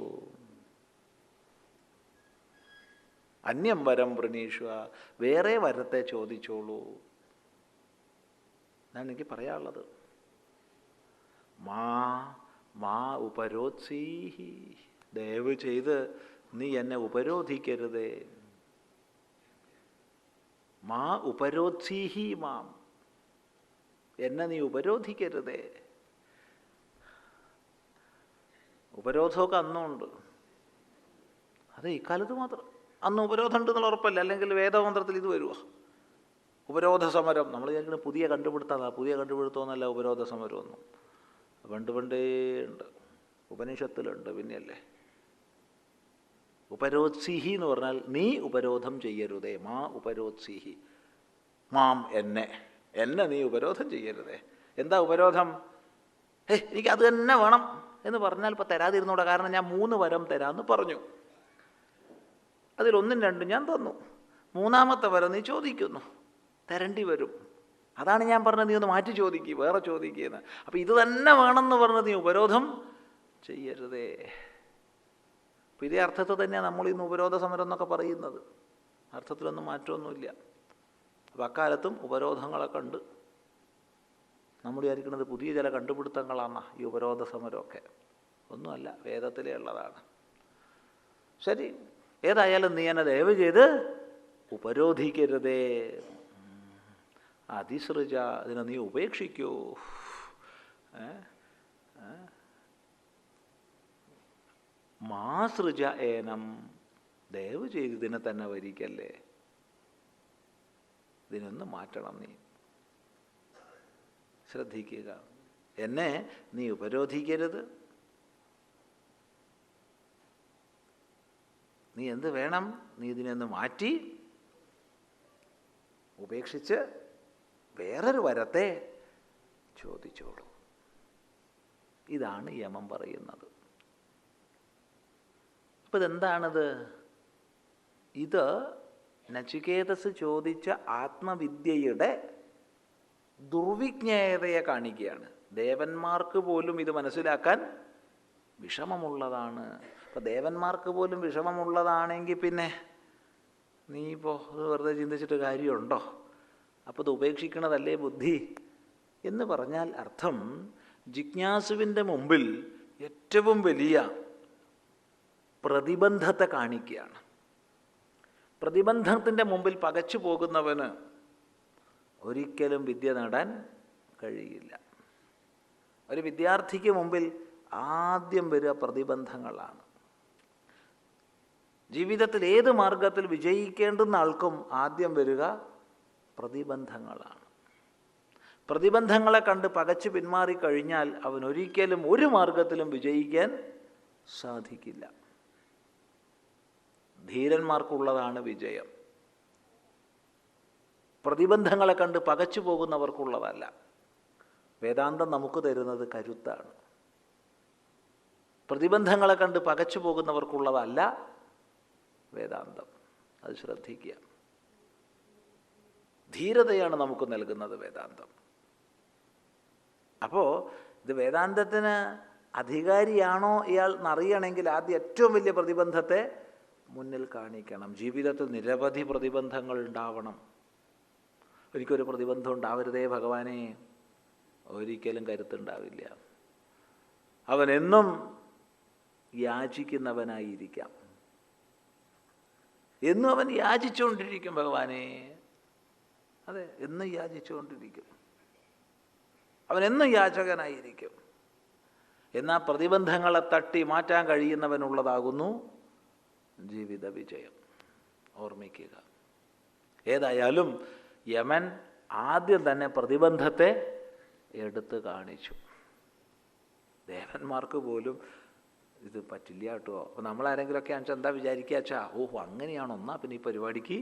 അന്യം വരം വൃണീഷ്വ, വേറെ വരത്തെ ചോദിച്ചോളൂ എന്നാണ് എനിക്ക് പറയാനുള്ളത്. മാ ഉപരോത്സീഹി, ദയവ് ചെയ്ത് നീ എന്നെ ഉപരോധിക്കരുതേ. മാ ഉപരോത്സീഹി മാം, എന്നെ നീ ഉപരോധിക്കരുതേ. ഉപരോധമൊക്കെ അന്നുണ്ട്, അത് ഇക്കാലത്ത് മാത്രം. അന്ന് ഉപരോധം ഉണ്ടെന്നുള്ള ഉറപ്പല്ല. അല്ലെങ്കിൽ വേദമന്ത്രത്തിൽ ഇത് വരുമോ? ഉപരോധ സമരം. നമ്മൾ വിചാരിക്കുന്നത് പുതിയ കണ്ടുപിടുത്തമാണ്. പുതിയ കണ്ടുപിടുത്തമെന്നല്ല ഉപരോധ സമരമൊന്നും. പണ്ടേ ഉണ്ട്, ഉപനിഷത്തിലുണ്ട്. പിന്നെയല്ലേ ഉപരോത്സിഹി എന്ന് പറഞ്ഞാൽ നീ ഉപരോധം ചെയ്യരുതേ. മാ ഉപരോത്സിഹി മാം, എന്നെ നീ ഉപരോധം ചെയ്യരുതേ. എന്താ ഉപരോധം? എനിക്ക് അത് തന്നെ വേണം എന്ന് പറഞ്ഞാൽ ഇപ്പോൾ തരാതിരുന്നൂടെ. കാരണം ഞാൻ 3 വരം തരാമെന്ന് പറഞ്ഞു. അതിലൊന്നും 2 ഞാൻ തന്നു. 3ാമത്തെ വരം നീ ചോദിക്കുന്നു, തരേണ്ടി വരും. അതാണ് ഞാൻ പറഞ്ഞത്, നീ ഒന്ന് മാറ്റി ചോദിക്കുക, വേറെ ചോദിക്കുകയെന്ന്. അപ്പം ഇത് തന്നെ വേണമെന്ന് പറഞ്ഞത് നീ ഉപരോധം ചെയ്യരുതേ. അപ്പം ഇതേ അർത്ഥത്തിൽ തന്നെയാണ് നമ്മൾ ഇന്ന് ഉപരോധ സമരം എന്നൊക്കെ പറയുന്നത്. അർത്ഥത്തിലൊന്നും മാറ്റമൊന്നുമില്ല. അപ്പം അക്കാലത്തും ഉപരോധങ്ങളൊക്കെ ഉണ്ട്. നമ്മൾ വിചാരിക്കുന്നത് പുതിയ ചില കണ്ടുപിടുത്തങ്ങളാണ് ഈ ഉപരോധ സമരമൊക്കെ. ഒന്നുമല്ല, വേദത്തിലേ ഉള്ളതാണ്. ശരി, ഏതായാലും നീ എന്നെ ദയവ് ചെയ്ത് ഉപരോധിക്കരുതേ. അതിസൃജ, അതിനെ നീ ഉപേക്ഷിക്കൂ. മാസൃജ ഏനം, ദയവ് ചെയ്ത് ഇതിനെ തന്നെ വരിക്കല്ലേ. ഇതിനൊന്ന് മാറ്റണം നീ. ശ്രദ്ധിക്കുക, എന്നെ നീ ഉപരോധിക്കരുത്. നീ എന്ത് വേണം? നീ ഇതിനൊന്ന് മാറ്റി ഉപേക്ഷിച്ച് വേറൊരു വരത്തെ ചോദിച്ചോളൂ. ഇതാണ് യമം പറയുന്നത്. അപ്പം ഇതെന്താണിത്? ഇത് നചികേതസ് ചോദിച്ച ആത്മവിദ്യയുടെ ദുർവിജ്ഞേയതയെ കാണിക്കുകയാണ്. ദേവന്മാർക്ക് പോലും ഇത് മനസ്സിലാക്കാൻ വിഷമമുള്ളതാണ്. അപ്പം ദേവന്മാർക്ക് പോലും വിഷമമുള്ളതാണെങ്കിൽ പിന്നെ നീ ഇപ്പോൾ അത് വെറുതെ ചിന്തിച്ചിട്ട് കാര്യമുണ്ടോ? അപ്പോൾ ഇത് ഉപേക്ഷിക്കണതല്ലേ ബുദ്ധി എന്ന് പറഞ്ഞാൽ അർത്ഥം, ജിജ്ഞാസുവിൻ്റെ മുമ്പിൽ ഏറ്റവും വലിയ പ്രതിബന്ധത്തെ കാണിക്കുകയാണ്. പ്രതിബന്ധത്തിൻ്റെ മുമ്പിൽ പകച്ചു പോകുന്നവന് ഒരിക്കലും വിദ്യ നേടാൻ കഴിയില്ല. ഒരു വിദ്യാർത്ഥിക്ക് മുമ്പിൽ ആദ്യം വരിക പ്രതിബന്ധങ്ങളാണ്. ജീവിതത്തിൽ ഏത് മാർഗത്തിൽ വിജയിക്കേണ്ടുന്ന ആൾക്കും ആദ്യം വരിക പ്രതിബന്ധങ്ങളാണ്. പ്രതിബന്ധങ്ങളെ കണ്ട് പകച്ചു പിന്മാറിക്കഴിഞ്ഞാൽ അവൻ ഒരിക്കലും ഒരു മാർഗത്തിലും വിജയിക്കാൻ സാധിക്കില്ല. ധീരന്മാർക്കുള്ളതാണ് വിജയം, പ്രതിബന്ധങ്ങളെ കണ്ട് പകച്ചു പോകുന്നവർക്കുള്ളതല്ല. വേദാന്തം നമുക്ക് തരുന്നത് കരുത്താണ്. പ്രതിബന്ധങ്ങളെ കണ്ട് പകച്ചു പോകുന്നവർക്കുള്ളതല്ല വേദാന്തം. അത് ശ്രദ്ധിക്കുക. ധീരതയാണ് നമുക്ക് നൽകുന്നത് വേദാന്തം. അപ്പോൾ ഇത് വേദാന്തത്തിന് അധികാരിയാണോ ഇയാൾ എന്നറിയണമെങ്കിൽ ആദ്യം ഏറ്റവും വലിയ പ്രതിബന്ധത്തെ മുന്നിൽ കാണിക്കണം. ജീവിതത്തിൽ നിരവധി പ്രതിബന്ധങ്ങൾ ഉണ്ടാവണം. ഒരിക്കലൊരു പ്രതിബന്ധം ഉണ്ടാവരുതേ ഭഗവാനെ, ഒരിക്കലും കരുത്തുണ്ടാവില്ല. അവനെന്നും യാചിക്കുന്നവനായിരിക്കാം. എന്നും അവൻ യാചിച്ചുകൊണ്ടിരിക്കും ഭഗവാനെ. അതെ, എന്നും യാചിച്ചുകൊണ്ടിരിക്കും. അവനെന്നും യാചകനായിരിക്കും. എന്നാൽ പ്രതിബന്ധങ്ങളെ തട്ടി മാറ്റാൻ കഴിയുന്നവനുള്ളതാകുന്നു ജീവിത വിജയം. ഓർമ്മിക്കുക. ഏതായാലും യമൻ ആദ്യം തന്നെ പ്രതിബന്ധത്തെ എടുത്ത് കാണിച്ചു. ദേവന്മാർക്ക് പോലും ഇത് പറ്റില്ല കേട്ടോ. അപ്പോൾ നമ്മളാരെങ്കിലുമൊക്കെ ആണെച്ചാൽ എന്താ വിചാരിക്കുക വെച്ചാൽ, ഓഹോ അങ്ങനെയാണോ, എന്നാൽ പിന്നെ ഈ പരിപാടിക്ക്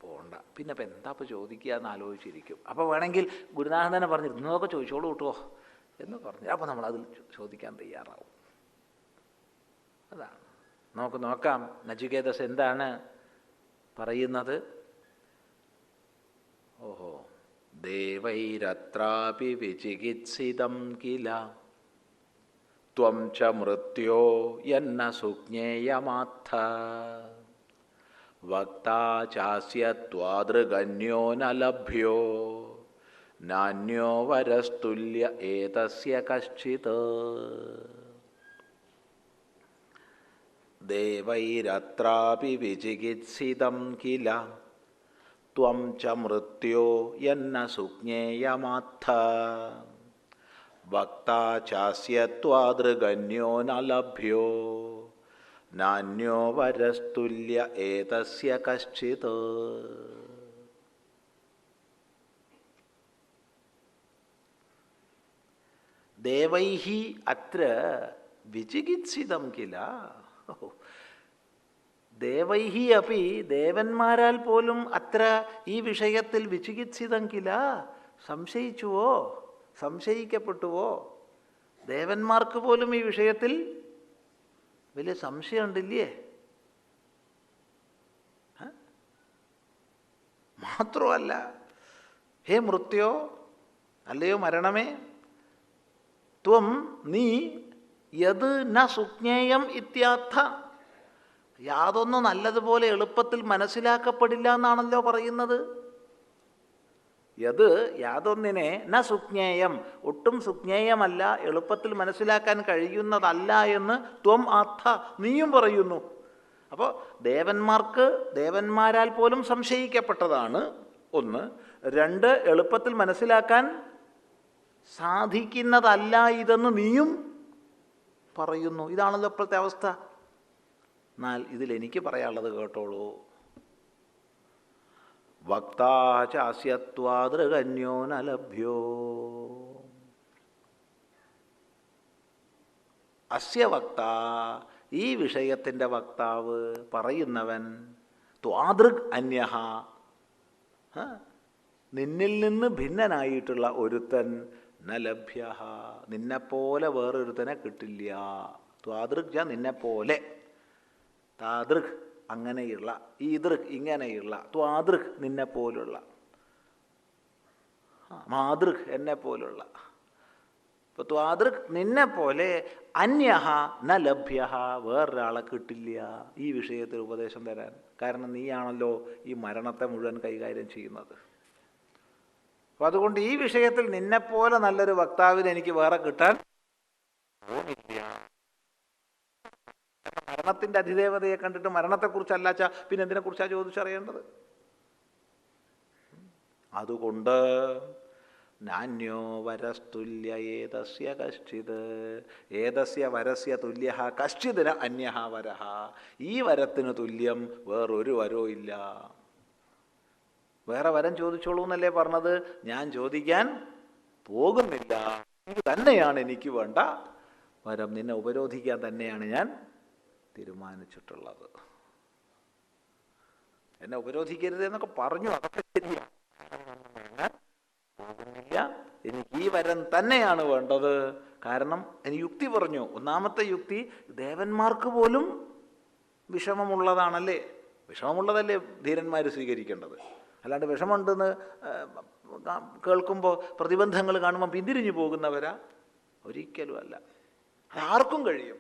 പോകണ്ട, പിന്നെ ഇപ്പം എന്താ ഇപ്പോൾ ചോദിക്കുക എന്ന് ആലോചിച്ചിരിക്കും. അപ്പോൾ വേണമെങ്കിൽ ഗുരുനാഥൻ തന്നെ പറഞ്ഞു ഇന്നതൊക്കെ ചോദിച്ചോളൂ കിട്ടുമോ എന്ന് പറഞ്ഞു. അപ്പോൾ നമ്മളതിൽ ചോദിക്കാൻ തയ്യാറാവും. അതാണ്. നമുക്ക് നോക്കാം നചികേതസ് എന്താണ് പറയുന്നത്. ഓഹോ, ദേവൈരത്രാപി വിചികിത്സിതം കില ത്വം ച മൃത്യോ യന്ന സുജ്ഞേയമാത്ഥ വക്താ ചാസ്യ ത്വാദൃഗന്യോ ന ലഭ്യോ നാന്യോ വരസ്തുല്യ ഏതസ്യ കശ്ചിത്. ദേവൈരത്രാപി വിചികിത്സിതം കില ത്വം ച മൃത്യോ യന്ന സുജ്ഞേയമാത്ഥ വക്താ ചാസ്യ ത്വാദൃഗന്യോ ന ലഭ്യോ നാന്യോ വരസ്തുല്യ ഏതസ്യ കശ്ചിത്. ദേവൈഹി അത്ര വിചികിത്സിതം കില. ദേവൈഹി അപ്പി ദേവന്മാരാൽ പോലും അത്ര ഈ വിഷയത്തിൽ വിചികിത്സിതം കില. സംശയിച്ചുവോ, സംശയിക്കപ്പെട്ടുവോ? ദേവന്മാർക്ക് പോലും ഈ വിഷയത്തിൽ വലിയ സംശയമുണ്ടില്ലേ? മാത്രമല്ല, ഹേ മൃത്യോ, അല്ലയോ മരണമേ, ത്വം നീ യത് ന സുജ്ഞേയം ഇത്യാർത്ഥ, യാതൊന്നും നല്ലതുപോലെ എളുപ്പത്തിൽ മനസ്സിലാക്കപ്പെടില്ല എന്നാണല്ലോ പറയുന്നത്. യത് യാതൊന്നിനെ ന സുജ്ഞേയം, ഒട്ടും സുജ്ഞേയമല്ല, എളുപ്പത്തിൽ മനസ്സിലാക്കാൻ കഴിയുന്നതല്ല എന്ന് ത്വം ആർത്ഥ, നീയും പറയുന്നു. അപ്പോൾ ദേവന്മാരാൽ പോലും സംശയിക്കപ്പെട്ടതാണ് ഒന്ന്. രണ്ട്, എളുപ്പത്തിൽ മനസ്സിലാക്കാൻ സാധിക്കുന്നതല്ല ഇതെന്ന് നീയും പറയുന്നു. ഇതാണല്ലോ ഇപ്പോഴത്തെ അവസ്ഥ. എന്നാൽ ഇതിലെനിക്ക് പറയാനുള്ളത് കേട്ടോളൂ. വക്താ ചാസ്യത്വാദൃഗന്യോ ന ലഭ്യോ. അസ്യ വക്ത, ഈ വിഷയത്തിൻ്റെ വക്താവ്, പറയുന്നവൻ, ത്വാദൃഗ് അന്യഹ, നിന്നിൽ നിന്ന് ഭിന്നനായിട്ടുള്ള ഒരുത്തൻ, ന ലഭ്യ, നിന്നെപ്പോലെ വേറൊരുത്തനെ കിട്ടില്ല. ത്വാദൃഗ് നിന്നെപ്പോലെ, താദൃഗ് അങ്ങനെയുള്ള, ഈദൃഗ് ഇങ്ങനെയുള്ള, ത്വാദൃഗ് നിന്നെപ്പോലുള്ള, മാതൃഗ് എന്നെപ്പോലുള്ള. ഇപ്പോൾ ത്വാദൃഗ് നിന്നെപ്പോലെ, അന്യഹ ന ലഭ്യ, വേറൊരാളെ കിട്ടില്ല ഈ വിഷയത്തിൽ ഉപദേശം തരാൻ. കാരണം നീയാണല്ലോ ഈ മരണത്തെ മുഴുവൻ കൈകാര്യം ചെയ്യുന്നത്. അപ്പം അതുകൊണ്ട് ഈ വിഷയത്തിൽ നിന്നെപ്പോലെ നല്ലൊരു വക്താവിനെ എനിക്ക് വേറെ കിട്ടാൻ പോകുന്നില്ല. മരണത്തിൻ്റെ അതിദേവതയെ കണ്ടിട്ട് മരണത്തെക്കുറിച്ചല്ലാച്ച പിന്നെ എന്തിനെക്കുറിച്ചാണ് ചോദിച്ചറിയേണ്ടത്? അതുകൊണ്ട് നാന്യോ വരസ്തുല്യ ഏതസ്യ കശ്ചിത്, ഏതസ്യ വരസ്യ തുല്യ കശ്ചിതിന് അന്യഹ വരഹ, ഈ വരത്തിന് തുല്യം വേറൊരു വരവും ഇല്ല. വേറെ വരം ചോദിച്ചോളൂ എന്നല്ലേ പറഞ്ഞത്? ഞാൻ ചോദിക്കാൻ പോകുന്നില്ല. ഇത് തന്നെയാണ് എനിക്ക് വേണ്ട വരം. നിന്നെ ഉപരോധിക്കാൻ തന്നെയാണ് ഞാൻ തീരുമാനിച്ചിട്ടുള്ളത്. എന്നെ ഉപരോധിക്കരുത് എന്നൊക്കെ പറഞ്ഞു, അതൊക്കെ ശരിയാണ്. പോകുന്നില്ല, എനിക്ക് ഈ വരം തന്നെയാണ് വേണ്ടത്. കാരണം എനിക്ക് യുക്തി പറഞ്ഞു. ഒന്നാമത്തെ യുക്തി, ദേവന്മാർക്ക് പോലും വിഷമമുള്ളതാണല്ലേ, വിഷമമുള്ളതല്ലേ ധീരന്മാർ സ്വീകരിക്കേണ്ടത്. അല്ലാണ്ട് വിഷമമുണ്ടെന്ന് കേൾക്കുമ്പോൾ, പ്രതിബന്ധങ്ങൾ കാണുമ്പോൾ പിന്തിരിഞ്ഞു പോകുന്നവരാ? ഒരിക്കലും അല്ല. അതാർക്കും കഴിയും,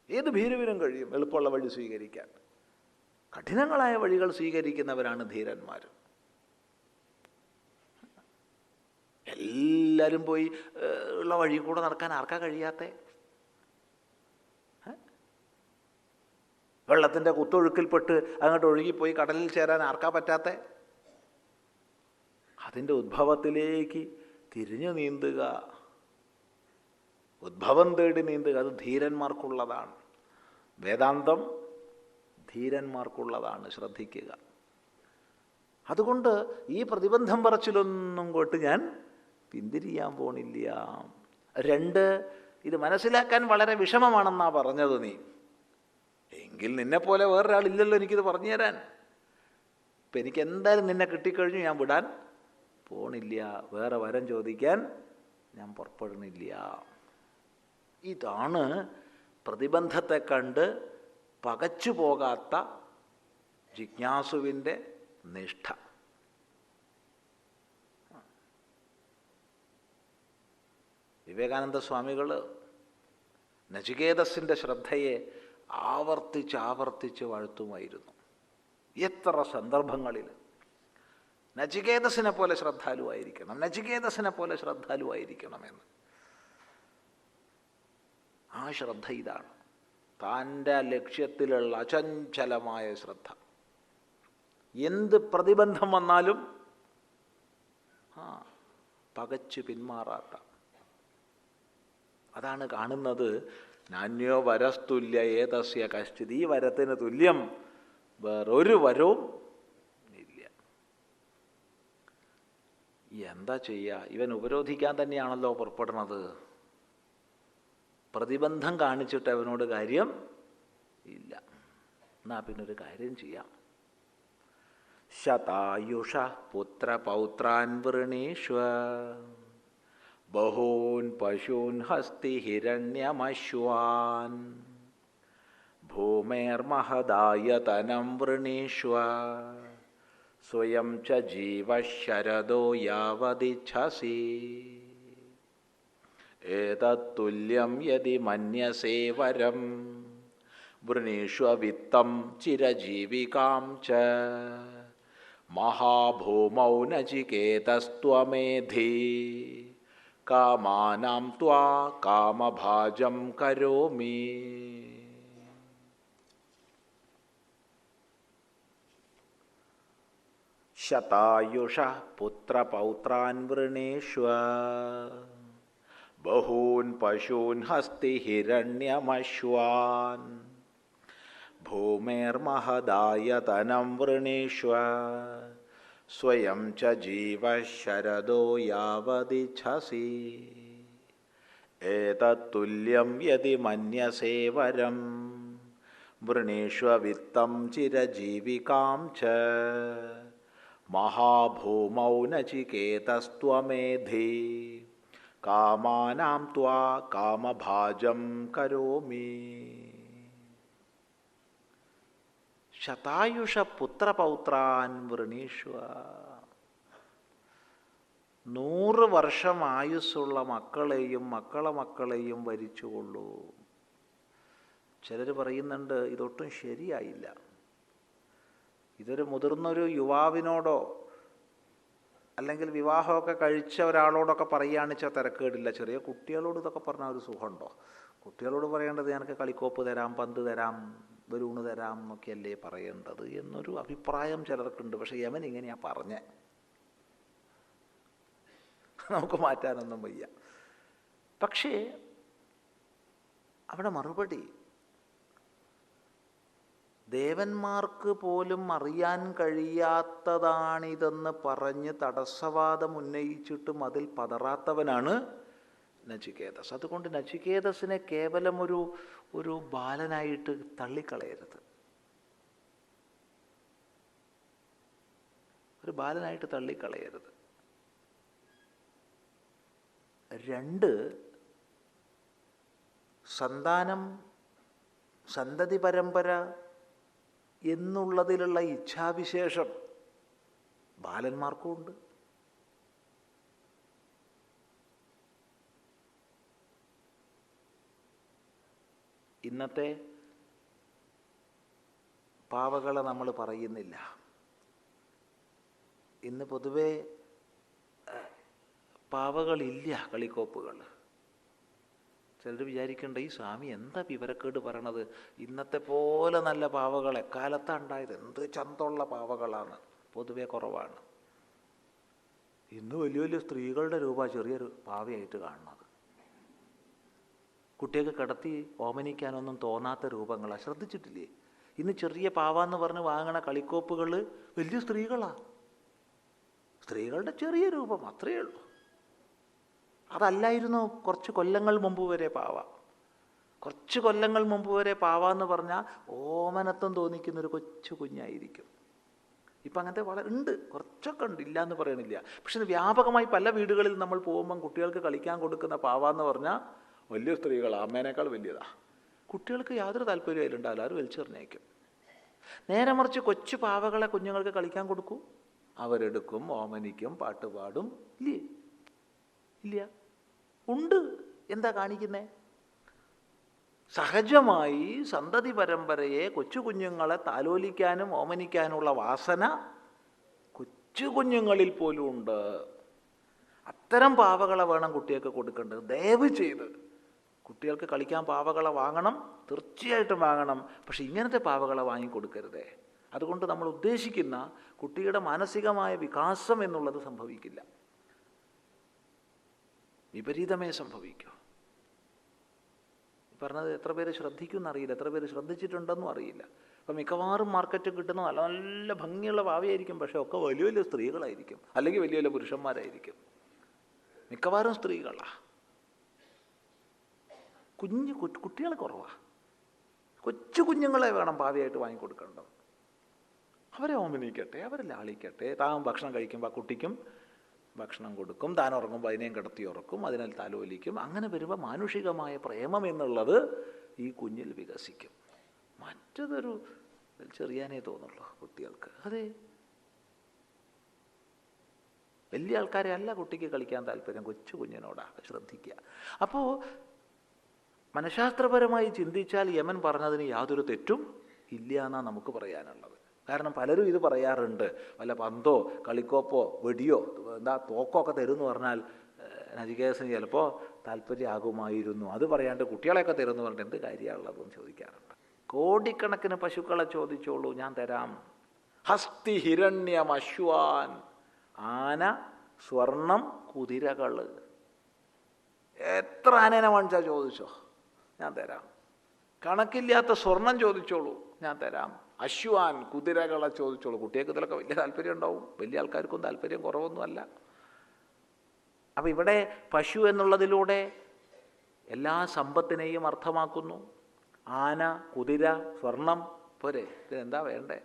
ഏത് ഭീരുവിനും കഴിയും എളുപ്പമുള്ള വഴി സ്വീകരിക്കാൻ. കഠിനങ്ങളായ വഴികൾ സ്വീകരിക്കുന്നവരാണ് ധീരന്മാർ. എല്ലാവരും പോയി ഉള്ള വഴി കൂടെ നടക്കാൻ ആർക്കാ കഴിയാത്ത? വെള്ളത്തിൻ്റെ കുത്തൊഴുക്കിൽപ്പെട്ട് അങ്ങോട്ട് ഒഴുകിപ്പോയി കടലിൽ ചേരാൻ ആർക്കാ പറ്റാത്ത? അതിൻ്റെ ഉദ്ഭവത്തിലേക്ക് തിരിഞ്ഞു നീന്തുക, ഉദ്ഭവം തേടി നീന്തുക, അത് ധീരന്മാർക്കുള്ളതാണ്. വേദാന്തം ധീരന്മാർക്കുള്ളതാണ്, ശ്രദ്ധിക്കുക. അതുകൊണ്ട് ഈ പ്രതിബന്ധം പറച്ചിലൊന്നും കൊണ്ട് ഞാൻ പിന്തിരിയാൻ പോണില്ല. രണ്ട്, ഇത് മനസ്സിലാക്കാൻ വളരെ വിഷമമാണെന്നാണ് പറഞ്ഞത് നീ. എങ്കിൽ നിന്നെപ്പോലെ വേറൊരാളില്ലല്ലോ എനിക്കിത് പറഞ്ഞു തരാൻ. ഇപ്പം എനിക്ക് എന്തായാലും നിന്നെ കിട്ടിക്കഴിഞ്ഞു, ഞാൻ വിടാൻ പോണില്ല, വേറെ വരം ചോദിക്കാൻ ഞാൻ പുറപ്പെടുന്നില്ല. ഇതാണ് പ്രതിബന്ധത്തെ കണ്ട് പകച്ചു പോകാത്ത ജിജ്ഞാസുവിൻ്റെ നിഷ്ഠ. വിവേകാനന്ദ സ്വാമികൾ നചികേതസിൻ്റെ ശ്രദ്ധയെ ആവർത്തിച്ച് വാഴ്ത്തുമായിരുന്നു. എത്ര സന്ദർഭങ്ങളിൽ നചികേതസിനെ പോലെ ശ്രദ്ധാലുവായിരിക്കണം, നചികേതസിനെ പോലെ ശ്രദ്ധാലുവായിരിക്കണമെന്ന്. ആ ശ്രദ്ധ ഇതാണ്, തൻ്റെ ലക്ഷ്യത്തിലുള്ള അചഞ്ചലമായ ശ്രദ്ധ. എന്ത് പ്രതിബന്ധം വന്നാലും പകച്ചു പിന്മാറാത്ത. അതാണ് കാണുന്നത്. നാന്യോ വരസ്തുല്യ ഏതസ്യ കശ്ചിത്. ഈ വരത്തിന് തുല്യം വേറൊരു വരവും ഇല്ല. എന്താ ചെയ്യുക? ഇവൻ ഉപരോധിക്കാൻ തന്നെയാണല്ലോ പുറപ്പെടുന്നത്. പ്രതിബന്ധം കാണിച്ചിട്ട് അവനോട് കാര്യം ഇല്ല. എന്നാ പിന്നൊരു കാര്യം ചെയ്യാം. ശതായുഷ പുത്രപൗത്രാൻ വൃണീഷ്വ ബഹൂൻ പശൂൻ ഹസ്തി ഹിരണ്യമശ്വാൻ ഭൂമേർമഹദായതനം വൃണീഷ്വ സ്വയം ച ജീവശരദോ യാവദിച്ഛസി ഏതത്തുല്യം യദി മന്യസേ വരം വൃണീഷ്വ വിത്തം ചിരജീവികാം ച മഹാഭൂമൗ നചികേതസ്ത്വമേധി കാമാനാം ത്വാ കാമഭാജം കരോമി. ശതായുഷ പുത്രപൗത്രാൻ വൃണീഷ്വ ബഹൂൻ പശൂൻ ഹസ്തി ഹിരണ്യമശ്വാൻ ഭൂമേർമഹദായതനം വൃണീഷ്വ സ്വയം ച ജീവശരദോ യാവദിച്ഛസി ഏതത്തുല്യം യദി മന്യസേ വരം വൃണീഷ്വ വിത്തം ചിരജീവികാം ച മഹാഭൂമൗ നചികേതസ്ത്വമേധി കാമാനാം ത്വാ കാമഭാജം കരോമി. ശതായുഷ പുത്രപൗത്രാൻ വൃണീഷ്വ. 100 വർഷം ആയുസ്സുള്ള മക്കളെയും മക്കളെയും വരിച്ചുകൊള്ളൂ. ചിലർ പറയുന്നുണ്ട് ഇതൊട്ടും ശരിയായില്ല. ഇതൊരു മുതിർന്നൊരു യുവാവിനോടോ അല്ലെങ്കിൽ വിവാഹമൊക്കെ കഴിച്ച ഒരാളോടൊക്കെ പറയുകയാണെന്ന് വെച്ചാൽ തിരക്കേടില്ല. ചെറിയ കുട്ടികളോട് ഇതൊക്കെ പറഞ്ഞാൽ ഒരു സുഖമുണ്ടോ? കുട്ടികളോട് പറയേണ്ടത് എനിക്ക് കളിക്കോപ്പ് തരാം, പന്ത് തരാം, ബലൂണ് തരാം എന്നൊക്കെയല്ലേ പറയേണ്ടത് എന്നൊരു അഭിപ്രായം ചിലർക്കുണ്ട്. പക്ഷെ യമൻ ഇങ്ങനെയാ പറഞ്ഞേ, നമുക്ക് മാറ്റാനൊന്നും വയ്യ. പക്ഷേ അവിടെ മറുപടി, ദേവന്മാർക്ക് പോലും അറിയാൻ കഴിയാത്തതാണിതെന്ന് പറഞ്ഞ് തടസ്സവാദം ഉന്നയിച്ചിട്ടും അതിൽ പതറാത്തവനാണ് നചികേതസ്. അതുകൊണ്ട് നചികേതസിനെ കേവലം ഒരു ബാലനായിട്ട് തള്ളിക്കളയരുത്. ഒരു ബാലനായിട്ട് തള്ളിക്കളയരുത്. 2, സന്താനം, സന്തതി പരമ്പര എന്നുള്ളതിലുള്ള ഇച്ഛാവിശേഷം ബാലന്മാർക്കും ഉണ്ട്. ഇന്നത്തെ പാവകളെ നമ്മൾ പറയുന്നില്ല. ഇന്ന് പൊതുവെ പാവകളില്ല, കളിക്കോപ്പുകൾ. ചിലർ വിചാരിക്കേണ്ട ഈ സ്വാമി എന്താ വിവരക്കേട് പറയണത്, ഇന്നത്തെ പോലെ നല്ല പാവകൾ എക്കാലത്താണ് ഉണ്ടായത്, എന്ത് ചന്തമുള്ള പാവകളാണ്. പൊതുവെ കുറവാണ്. ഇന്ന് വലിയ വലിയ സ്ത്രീകളുടെ രൂപ ചെറിയൊരു പാവയായിട്ട് കാണുന്നത്. കുട്ടികൾക്ക് കിടത്തി ഓമനിക്കാനൊന്നും തോന്നാത്ത രൂപങ്ങളാണ്. ശ്രദ്ധിച്ചിട്ടില്ലേ? ഇന്ന് ചെറിയ പാവാന്ന് പറഞ്ഞ് വാങ്ങണ കളിക്കോപ്പുകൾ വലിയ സ്ത്രീകളാണ്. സ്ത്രീകളുടെ ചെറിയ രൂപം അത്രയേ ഉള്ളൂ. അതല്ലായിരുന്നു കുറച്ച് കൊല്ലങ്ങൾ മുമ്പ് വരെ പാവ. കുറച്ച് കൊല്ലങ്ങൾ മുമ്പ് വരെ പാവാന്ന് പറഞ്ഞാൽ ഓമനത്വം തോന്നിക്കുന്നൊരു കൊച്ചു കുഞ്ഞായിരിക്കും. ഇപ്പം അങ്ങനത്തെ വളരെ ഉണ്ട്, കുറച്ചൊക്കെ ഉണ്ട്, ഇല്ല എന്ന് പറയണില്ല. പക്ഷെ ഇത് വ്യാപകമായി പല വീടുകളിൽ നമ്മൾ പോകുമ്പം കുട്ടികൾക്ക് കളിക്കാൻ കൊടുക്കുന്ന പാവാന്ന് പറഞ്ഞാൽ വലിയ സ്ത്രീകൾ, അമ്മേനേക്കാൾ വലിയതാ. കുട്ടികൾക്ക് യാതൊരു താല്പര്യം അതിലുണ്ടാവില്ല, അവർ വലിച്ചെറിഞ്ഞേക്കും. നേരെ മറിച്ച് കൊച്ചു പാവകളെ കുഞ്ഞുങ്ങൾക്ക് കളിക്കാൻ കൊടുക്കൂ, അവരെടുക്കും, ഓമനിക്കും, പാട്ട് പാടും. ഇല്ലേ? ഇല്ല, ഉണ്ട്. എന്താ കാണിക്കുന്നേ? സഹജമായി സന്തതി പരമ്പരയെ, കൊച്ചു കുഞ്ഞുങ്ങളെ താലോലിക്കാനും ഓമനിക്കാനുള്ള വാസന കൊച്ചു കുഞ്ഞുങ്ങളിൽ പോലും ഉണ്ട്. അത്തരം പാവകളെ വേണം കുട്ടികൾക്ക് കൊടുക്കേണ്ടത്. ദയവ് ചെയ്ത് കുട്ടികൾക്ക് കളിക്കാൻ പാവകളെ വാങ്ങണം, തീർച്ചയായിട്ടും വാങ്ങണം. പക്ഷെ ഇങ്ങനത്തെ പാവകളെ വാങ്ങിക്കൊടുക്കരുതേ. അതുകൊണ്ട് നമ്മൾ ഉദ്ദേശിക്കുന്ന കുട്ടിയുടെ മാനസികമായ വികാസം എന്നുള്ളത് സംഭവിക്കില്ല, വിപരീതമേ സംഭവിക്കൂ. പറഞ്ഞത് എത്ര പേര് ശ്രദ്ധിക്കുമെന്നറിയില്ല, എത്ര പേര് ശ്രദ്ധിച്ചിട്ടുണ്ടെന്നും അറിയില്ല. അപ്പം മിക്കവാറും മാർക്കറ്റിൽ കിട്ടുന്ന നല്ല നല്ല ഭംഗിയുള്ള ഭാവിയായിരിക്കും, പക്ഷെ ഒക്കെ വലിയ വലിയ സ്ത്രീകളായിരിക്കും, അല്ലെങ്കിൽ വലിയ വലിയ പുരുഷന്മാരായിരിക്കും. മിക്കവാറും സ്ത്രീകളാണ്. കുട്ടികൾ കുറവാണ്. കൊച്ചു കുഞ്ഞുങ്ങളെ വേണം ഭാവിയായിട്ട് വാങ്ങിക്കൊടുക്കേണ്ടത്. അവരെ ഓമനിക്കട്ടെ, അവരെ ലാളിക്കട്ടെ. താൻ ഭക്ഷണം കഴിക്കുമ്പോൾ ആ കുട്ടിക്കും ഭക്ഷണം കൊടുക്കും, താൻ ഉറങ്ങുമ്പോൾ അതിനെയും കിടത്തി ഉറക്കും, അതിനാൽ താലോലിക്കും. അങ്ങനെ വരുമ്പോൾ മാനുഷികമായ പ്രേമം എന്നുള്ളത് ഈ കുഞ്ഞിൽ വികസിക്കും. മറ്റതൊരു ചെറിയാനേ തോന്നുള്ളൂ കുട്ടികൾക്ക്. അതെ, വലിയ ആൾക്കാരെ അല്ല കുട്ടിക്ക് കളിക്കാൻ താല്പര്യം, കൊച്ചു കുഞ്ഞിനോടാണ്. ശ്രദ്ധിക്കുക. അപ്പോൾ മനഃശാസ്ത്രപരമായി ചിന്തിച്ചാൽ യമൻ പറഞ്ഞതിന് യാതൊരു തെറ്റും ഇല്ല എന്നാണ് നമുക്ക് പറയാനുള്ളത്. കാരണം പലരും ഇത് പറയാറുണ്ട്, വല്ല പന്തോ കളിക്കോപ്പോ വെടിയോ തോക്കോ ഒക്കെ തരുമെന്ന് പറഞ്ഞാൽ നചികേതസിന് ചിലപ്പോൾ താല്പര്യമാകുമായിരുന്നു. അത് പറയാണ്ട് കുട്ടികളെയൊക്കെ തരുമെന്ന് പറഞ്ഞിട്ട് എന്ത് കാര്യമുള്ളതെന്ന് ചോദിക്കാറുണ്ട്. കോടിക്കണക്കിന് പശുക്കളെ ചോദിച്ചോളൂ, ഞാൻ തരാം. ഹസ്തി ഹിരണ്യം അശ്വാൻ, ആന, സ്വർണം, കുതിരകൾ. എത്ര ആനേനെ വാങ്ങിച്ചാൽ ചോദിച്ചോ, ഞാൻ തരാം. കണക്കില്ലാത്ത സ്വർണം ചോദിച്ചോളൂ, ഞാൻ തരാം. അശ്വാൻ, കുതിരകളെ ചോദിച്ചോളൂ. കുട്ടികൾക്ക് ഇതിലൊക്കെ വലിയ താല്പര്യം ഉണ്ടാവും, വലിയ ആൾക്കാർക്കും താല്പര്യം കുറവൊന്നുമല്ല. അപ്പം ഇവിടെ പശു എന്നുള്ളതിലൂടെ എല്ലാ സമ്പത്തിനെയും അർത്ഥമാക്കുന്നു. ആന, കുതിര, സ്വർണം പോരെ, ഇതെന്താ വേണ്ടേ?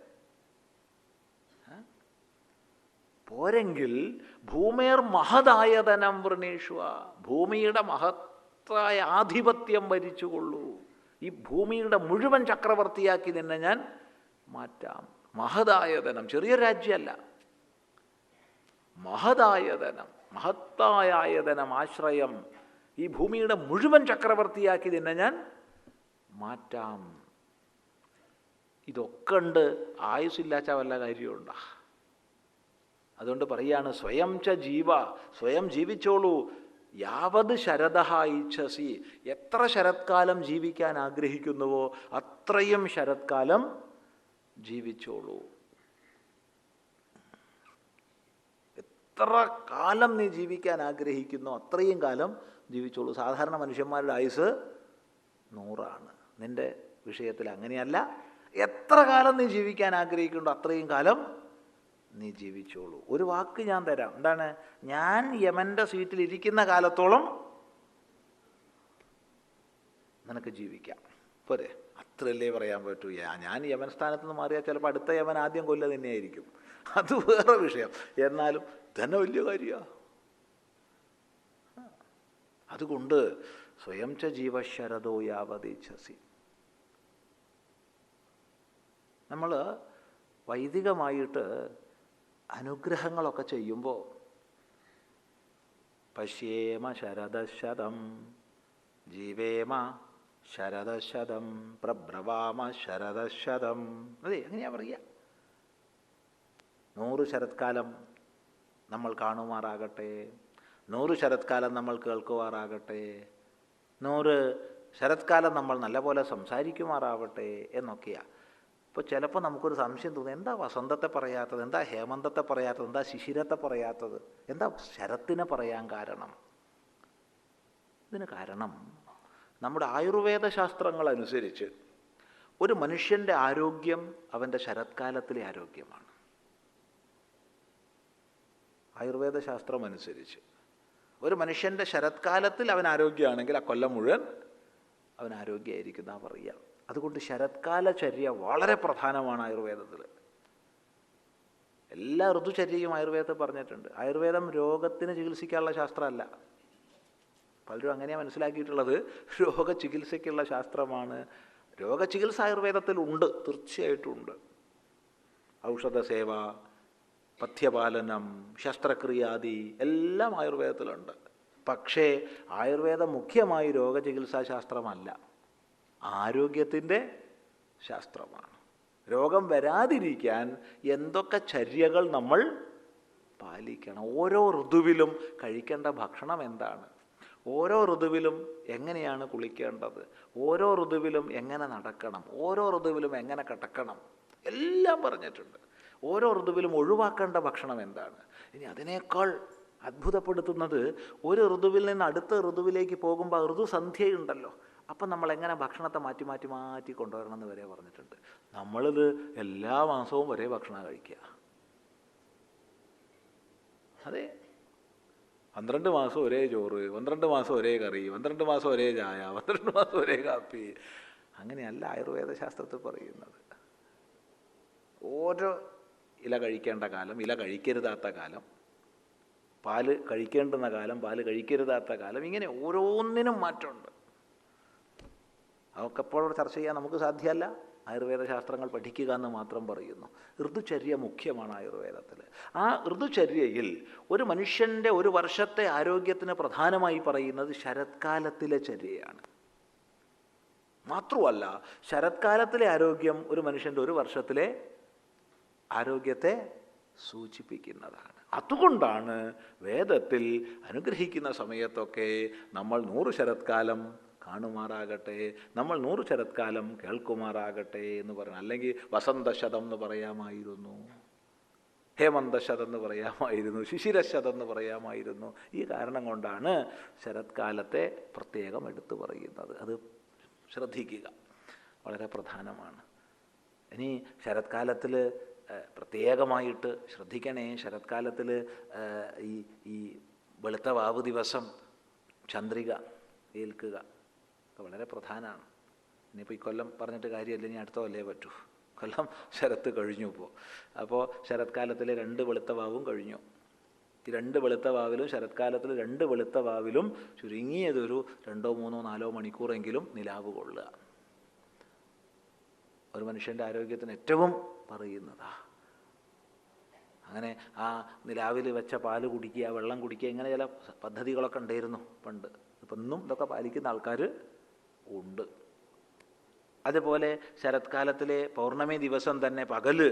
പോരെങ്കിൽ ഭൂമേർ മഹദായതനം വൃണീഷ്വ, ഭൂമിയുടെ മഹത്തായ ആധിപത്യം ഭരിച്ചുകൊള്ളൂ. ഈ ഭൂമിയുടെ മുഴുവൻ ചക്രവർത്തിയാക്കി നിന്നെ ഞാൻ മാറ്റാം. മഹദായതനം, ചെറിയ രാജ്യമല്ല, മഹദായതനം, മഹത്തായായതനം, ആശ്രയം. ഈ ഭൂമിയുടെ മുഴുവൻ ചക്രവർത്തിയാക്കി നിന്നെ ഞാൻ മാറ്റാം. ഇതൊക്കെ ഉണ്ട്, ആയുസ്സില്ലാച്ച വല്ല കാര്യമുണ്ടോ? അതുകൊണ്ട് പറയാണ്, സ്വയം ച ജീവ, സ്വയം ജീവിച്ചോളൂ. യാവത് ശരദഃ ഇച്ഛസി, എത്ര ശരത്കാലം ജീവിക്കാൻ ആഗ്രഹിക്കുന്നുവോ അത്രയും ശരത്കാലം ജീവിച്ചോളൂ. എത്ര കാലം നീ ജീവിക്കാൻ ആഗ്രഹിക്കുന്നോ അത്രയും കാലം ജീവിച്ചോളൂ. സാധാരണ മനുഷ്യന്മാരുടെ ആയുസ് 100 നിൻ്റെ വിഷയത്തിൽ അങ്ങനെയല്ല. എത്ര കാലം നീ ജീവിക്കാൻ ആഗ്രഹിക്കുന്നുണ്ടോ അത്രയും കാലം നീ ജീവിച്ചോളൂ. ഒരു വാക്ക് ഞാൻ തരാം. എന്താണ്? ഞാൻ യമൻ്റെ സീറ്റിൽ ഇരിക്കുന്ന കാലത്തോളം നിനക്ക് ജീവിക്കാം. പോരെ? അത്രയല്ലേ പറയാൻ പറ്റൂ. ഞാൻ യമൻ സ്ഥാനത്ത് നിന്ന് മാറിയാൽ ചിലപ്പോൾ അടുത്ത യമൻ ആദ്യം കൊല്ല തന്നെയായിരിക്കും, അത് വേറെ വിഷയം. എന്നാലും തന്നെ വലിയ കാര്യമാണ്. അതുകൊണ്ട് സ്വയം ച ജീവശരദോ യാവതീച്ഛസി. നമ്മൾ വൈദികമായിട്ട് അനുഗ്രഹങ്ങളൊക്കെ ചെയ്യുമ്പോൾ പശ്യേമ ശരദശതം ജീവേമ ശരദശതം പ്രബ്രവാമ ശരദശതം, അതെ അങ്ങനെയാ പറയുക. 100 ശരത്കാലം നമ്മൾ കാണുമാറാകട്ടെ, 100 ശരത്കാലം നമ്മൾ കേൾക്കുമാറാകട്ടെ, 100 ശരത്കാലം നമ്മൾ നല്ലപോലെ സംസാരിക്കുമാറാവട്ടെ എന്നൊക്കെയാണ്. ഇപ്പോൾ ചിലപ്പോൾ നമുക്കൊരു സംശയം തോന്നും, എന്താ വസന്തത്തെ പറയാത്തത്, എന്താ ഹേമന്തത്തെ പറയാത്തത്, എന്താ ശിശിരത്തെ പറയാത്തത്, എന്താ ശരത്തിനെ പറയാൻ കാരണം? ഇതിന് കാരണം നമ്മുടെ ആയുർവേദ ശാസ്ത്രങ്ങളനുസരിച്ച് ഒരു മനുഷ്യൻ്റെ ആരോഗ്യം അവൻ്റെ ശരത്കാലത്തിലെ ആരോഗ്യമാണ്. ആയുർവേദ ശാസ്ത്രം അനുസരിച്ച് ഒരു മനുഷ്യൻ്റെ ശരത്കാലത്തിൽ അവൻ ആരോഗ്യമാണെങ്കിൽ ആ കൊല്ലം മുഴുവൻ അവൻ ആരോഗ്യമായിരിക്കുന്ന പറയുക. അതുകൊണ്ട് ശരത്കാലചര്യ വളരെ പ്രധാനമാണ് ആയുർവേദത്തിൽ. എല്ലാ ഋതുചര്യയും ആയുർവേദത്തിൽ പറഞ്ഞിട്ടുണ്ട്. ആയുർവേദം രോഗത്തിന് ചികിത്സിക്കാനുള്ള ശാസ്ത്രമല്ല, പലരും അങ്ങനെയാണ് മനസ്സിലാക്കിയിട്ടുള്ളത് രോഗചികിത്സയ്ക്കുള്ള ശാസ്ത്രമാണ്. രോഗചികിത്സ ആയുർവേദത്തിലുണ്ട്, തീർച്ചയായിട്ടും ഉണ്ട്. ഔഷധസേവ, പഥ്യപാലനം, ശസ്ത്രക്രിയാദി എല്ലാം ആയുർവേദത്തിലുണ്ട്. പക്ഷേ ആയുർവേദം മുഖ്യമായി രോഗചികിത്സാ ശാസ്ത്രമല്ല, ആരോഗ്യത്തിൻ്റെ ശാസ്ത്രമാണ്. രോഗം വരാതിരിക്കാൻ എന്തൊക്കെ ചര്യകൾ നമ്മൾ പാലിക്കണം, ഓരോ ഋതുവിലും കഴിക്കേണ്ട ഭക്ഷണം എന്താണ്, ഓരോ ഋതുവിലും എങ്ങനെയാണ് കുളിക്കേണ്ടത്, ഓരോ ഋതുവിലും എങ്ങനെ നടക്കണം, ഓരോ ഋതുവിലും എങ്ങനെ കിടക്കണം, എല്ലാം പറഞ്ഞിട്ടുണ്ട്. ഓരോ ഋതുവിലും ഒഴിവാക്കേണ്ട ഭക്ഷണം എന്താണ്. ഇനി അതിനേക്കാൾ അത്ഭുതപ്പെടുത്തുന്നത്, ഒരു ഋതുവിൽ നിന്ന് അടുത്ത ഋതുവിലേക്ക് പോകുമ്പോൾ ഋതുസന്ധ്യയുണ്ടല്ലോ, അപ്പം നമ്മൾ എങ്ങനെ ഭക്ഷണത്തെ മാറ്റി മാറ്റി മാറ്റി കൊണ്ടുവരണം എന്ന് വരെ പറഞ്ഞിട്ടുണ്ട്. നമ്മളിത് എല്ലാ മാസവും ഒരേ ഭക്ഷണം കഴിക്കുക. അതെ, 12 മാസം ഒരേ ചോറ്, 12 മാസം ഒരേ കറി, 12 മാസം ഒരേ ചായ, 12 മാസം ഒരേ കാപ്പി. അങ്ങനെയല്ല ആയുർവേദ ശാസ്ത്രത്തിൽ പറയുന്നത്. ഓരോ ഇല കഴിക്കേണ്ട കാലം, ഇല കഴിക്കരുതാത്ത കാലം, പാല് കഴിക്കേണ്ടുന്ന കാലം, പാല് കഴിക്കരുതാത്ത കാലം, ഇങ്ങനെ ഓരോന്നിനും മാറ്റമുണ്ട്. അതൊക്കെ ഇപ്പോൾ ചർച്ച ചെയ്യാൻ നമുക്ക് സാധ്യമല്ല. ആയുർവേദ ശാസ്ത്രങ്ങൾ പഠിക്കുക എന്ന് മാത്രം പറയുന്നു. ഋതുചര്യ മുഖ്യമാണ് ആയുർവേദത്തിൽ. ആ ഋതുചര്യയിൽ ഒരു മനുഷ്യൻ്റെ ഒരു വർഷത്തെ ആരോഗ്യത്തിന് പ്രധാനമായി പറയുന്നത് ശരത്കാലത്തിലെ ചര്യയാണ്. മാത്രമല്ല, ശരത്കാലത്തിലെ ആരോഗ്യം ഒരു മനുഷ്യൻ്റെ ഒരു വർഷത്തിലെ ആരോഗ്യത്തെ സൂചിപ്പിക്കുന്നതാണ്. അതുകൊണ്ടാണ് വേദത്തിൽ അനുഗ്രഹിക്കുന്ന സമയത്തൊക്കെ നമ്മൾ 100 ശരത്കാലം കാണുമാറാകട്ടെ, നമ്മൾ 100 ശരത്കാലം കേൾക്കുമാറാകട്ടെ എന്ന് പറഞ്ഞു. അല്ലെങ്കിൽ വസന്തശതം എന്ന് പറയാമായിരുന്നു, ഹേമന്തശതം എന്ന് പറയാമായിരുന്നു, ശിശിരശതം എന്ന് പറയാമായിരുന്നു. ഈ കാരണം കൊണ്ടാണ് ശരത്കാലത്തെ പ്രത്യേകം എടുത്തു പറയുന്നത്. അത് ശ്രദ്ധിക്കുക, വളരെ പ്രധാനമാണ്. ഇനി ശരത്കാലത്തിൽ പ്രത്യേകമായിട്ട് ശ്രദ്ധിക്കണേ. ശരത്കാലത്തിൽ ഈ വെളുത്ത വാവ് ദിവസം ചന്ദ്രിക ഏൽക്കുക ഒക്കെ വളരെ പ്രധാനമാണ്. ഇനിയിപ്പോൾ ഈ കൊല്ലം പറഞ്ഞിട്ട് കാര്യമല്ല, ഇനി അടുത്ത കൊല്ലേ പറ്റൂ. കൊല്ലം ശരത്ത് കഴിഞ്ഞു ഇപ്പോൾ. അപ്പോൾ ശരത്കാലത്തിലെ 2 വെളുത്ത വാവും കഴിഞ്ഞു. ഈ 2 വെളുത്ത വാവിലും ശരത്കാലത്തിൽ 2 വെളുത്ത വാവിലും ചുരുങ്ങിയതൊരു 2, 3, 4 മണിക്കൂറെങ്കിലും നിലാവ് കൊള്ളുക. ഒരു മനുഷ്യൻ്റെ ആരോഗ്യത്തിന് ഏറ്റവും പറയുന്നതാ. അങ്ങനെ ആ നിലാവിൽ വെച്ച പാല് കുടിക്കുക, വെള്ളം കുടിക്കുക, ഇങ്ങനെ ചില പദ്ധതികളൊക്കെ ഉണ്ടായിരുന്നു പണ്ട്. ഇപ്പം ഇന്നും ഇതൊക്കെ പാലിക്കുന്ന ആൾക്കാർ ഉണ്ട്. അതുപോലെ ശരത്കാലത്തിലെ പൗർണമി ദിവസം തന്നെ പകല്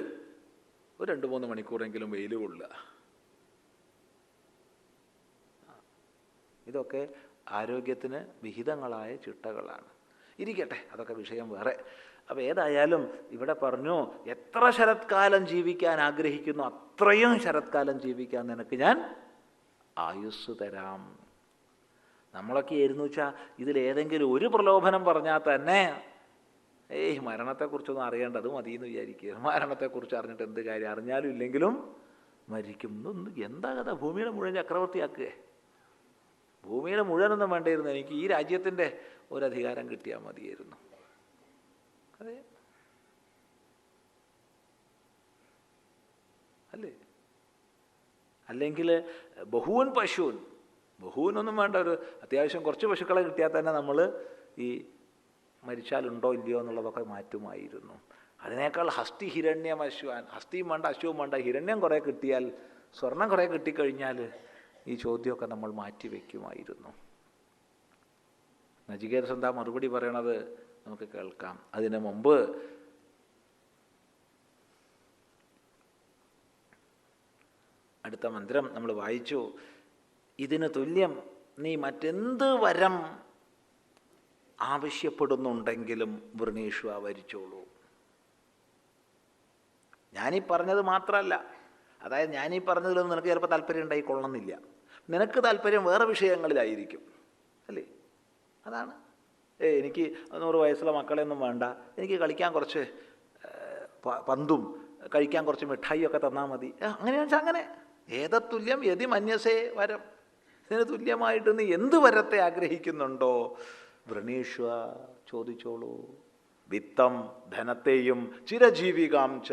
ഒരു 2-3 മണിക്കൂറെങ്കിലും വെയിൽ കൊള്ളുക. ഇതൊക്കെ ആരോഗ്യത്തിന് വിഹിതങ്ങളായ ചിട്ടകളാണ്. ഇരിക്കട്ടെ, അതൊക്കെ വിഷയം വേറെ. അപ്പോൾ ഏതായാലും ഇവിടെ പറഞ്ഞു, എത്ര ശരത്കാലം ജീവിക്കാൻ ആഗ്രഹിക്കുന്നു അത്രയും ശരത്കാലം ജീവിക്കാൻ നിനക്ക് ഞാൻ ആയുസ് തരാം. നമ്മളൊക്കെ ആയിരുന്നു വെച്ചാൽ ഇതിലേതെങ്കിലും ഒരു പ്രലോഭനം പറഞ്ഞാൽ തന്നെ മരണത്തെക്കുറിച്ചൊന്നും അറിയേണ്ടത് മതിയെന്ന് വിചാരിക്കുക. മരണത്തെക്കുറിച്ച് അറിഞ്ഞിട്ട് എന്ത് കാര്യം, അറിഞ്ഞാലും ഇല്ലെങ്കിലും മരിക്കും. എന്താ കഥ, ഭൂമിയുടെ മുഴുവൻ ചക്രവർത്തിയാക്കുക. ഭൂമിയുടെ മുഴുവനൊന്നും വേണ്ടിയിരുന്നു, എനിക്ക് ഈ രാജ്യത്തിൻ്റെ ഒരധികാരം കിട്ടിയാൽ മതിയായിരുന്നു. അതെ അല്ലേ? അല്ലെങ്കിൽ ബഹൂൻ പശുവിൻ, ബഹുവിനൊന്നും വേണ്ട, ഒരു അത്യാവശ്യം കുറച്ച് പശുക്കളെ കിട്ടിയാൽ തന്നെ നമ്മൾ ഈ മരിച്ചാലുണ്ടോ ഇല്ലയോ എന്നുള്ളതൊക്കെ മാറ്റുമായിരുന്നു. അതിനേക്കാൾ ഹസ്തി ഹിരണ്യം അശ്വാൻ, ഹസ്തിയും വേണ്ട അശ്വവും വേണ്ട, ഹിരണ്യം കുറേ കിട്ടിയാൽ, സ്വർണം കുറേ കിട്ടിക്കഴിഞ്ഞാൽ ഈ ചോദ്യമൊക്കെ നമ്മൾ മാറ്റി വയ്ക്കുമായിരുന്നു. നചികേതസ് എന്താ മറുപടി പറയണത് നമുക്ക് കേൾക്കാം. അതിനു മുമ്പ് അടുത്ത മന്ത്രം നമ്മൾ വായിച്ചു. ഇതിന് തുല്യം നീ മറ്റെന്ത് വരം ആവശ്യപ്പെടുന്നുണ്ടെങ്കിലും വൃണീഷ്വ വരിച്ചോളൂ. ഞാനീ പറഞ്ഞത് മാത്രമല്ല, അതായത് ഞാനീ പറഞ്ഞതിലൊന്നും നിനക്ക് ചിലപ്പോൾ താല്പര്യം ഉണ്ടായിക്കൊള്ളണമെന്നില്ല. നിനക്ക് താല്പര്യം വേറെ വിഷയങ്ങളിലായിരിക്കും അല്ലേ? അതാണ് എനിക്ക് 100 വയസ്സുള്ള മക്കളെയൊന്നും വേണ്ട, എനിക്ക് കളിക്കാൻ കുറച്ച് പന്തും കഴിക്കാൻ കുറച്ച് മിഠായിയൊക്കെ തന്നാൽ മതി. അങ്ങനെയാണെന്ന് വെച്ചാൽ അങ്ങനെ. ഏതത്തുല്യം യതി മന്യസേ വരം, ഇതിന് തുല്യമായിട്ട് നീ എന്ത് വരത്തെ ആഗ്രഹിക്കുന്നുണ്ടോ വൃണീഷ്വ ചോദിച്ചോളൂ. വിത്തം ധനത്തെയും ചിരജീവികാം ച,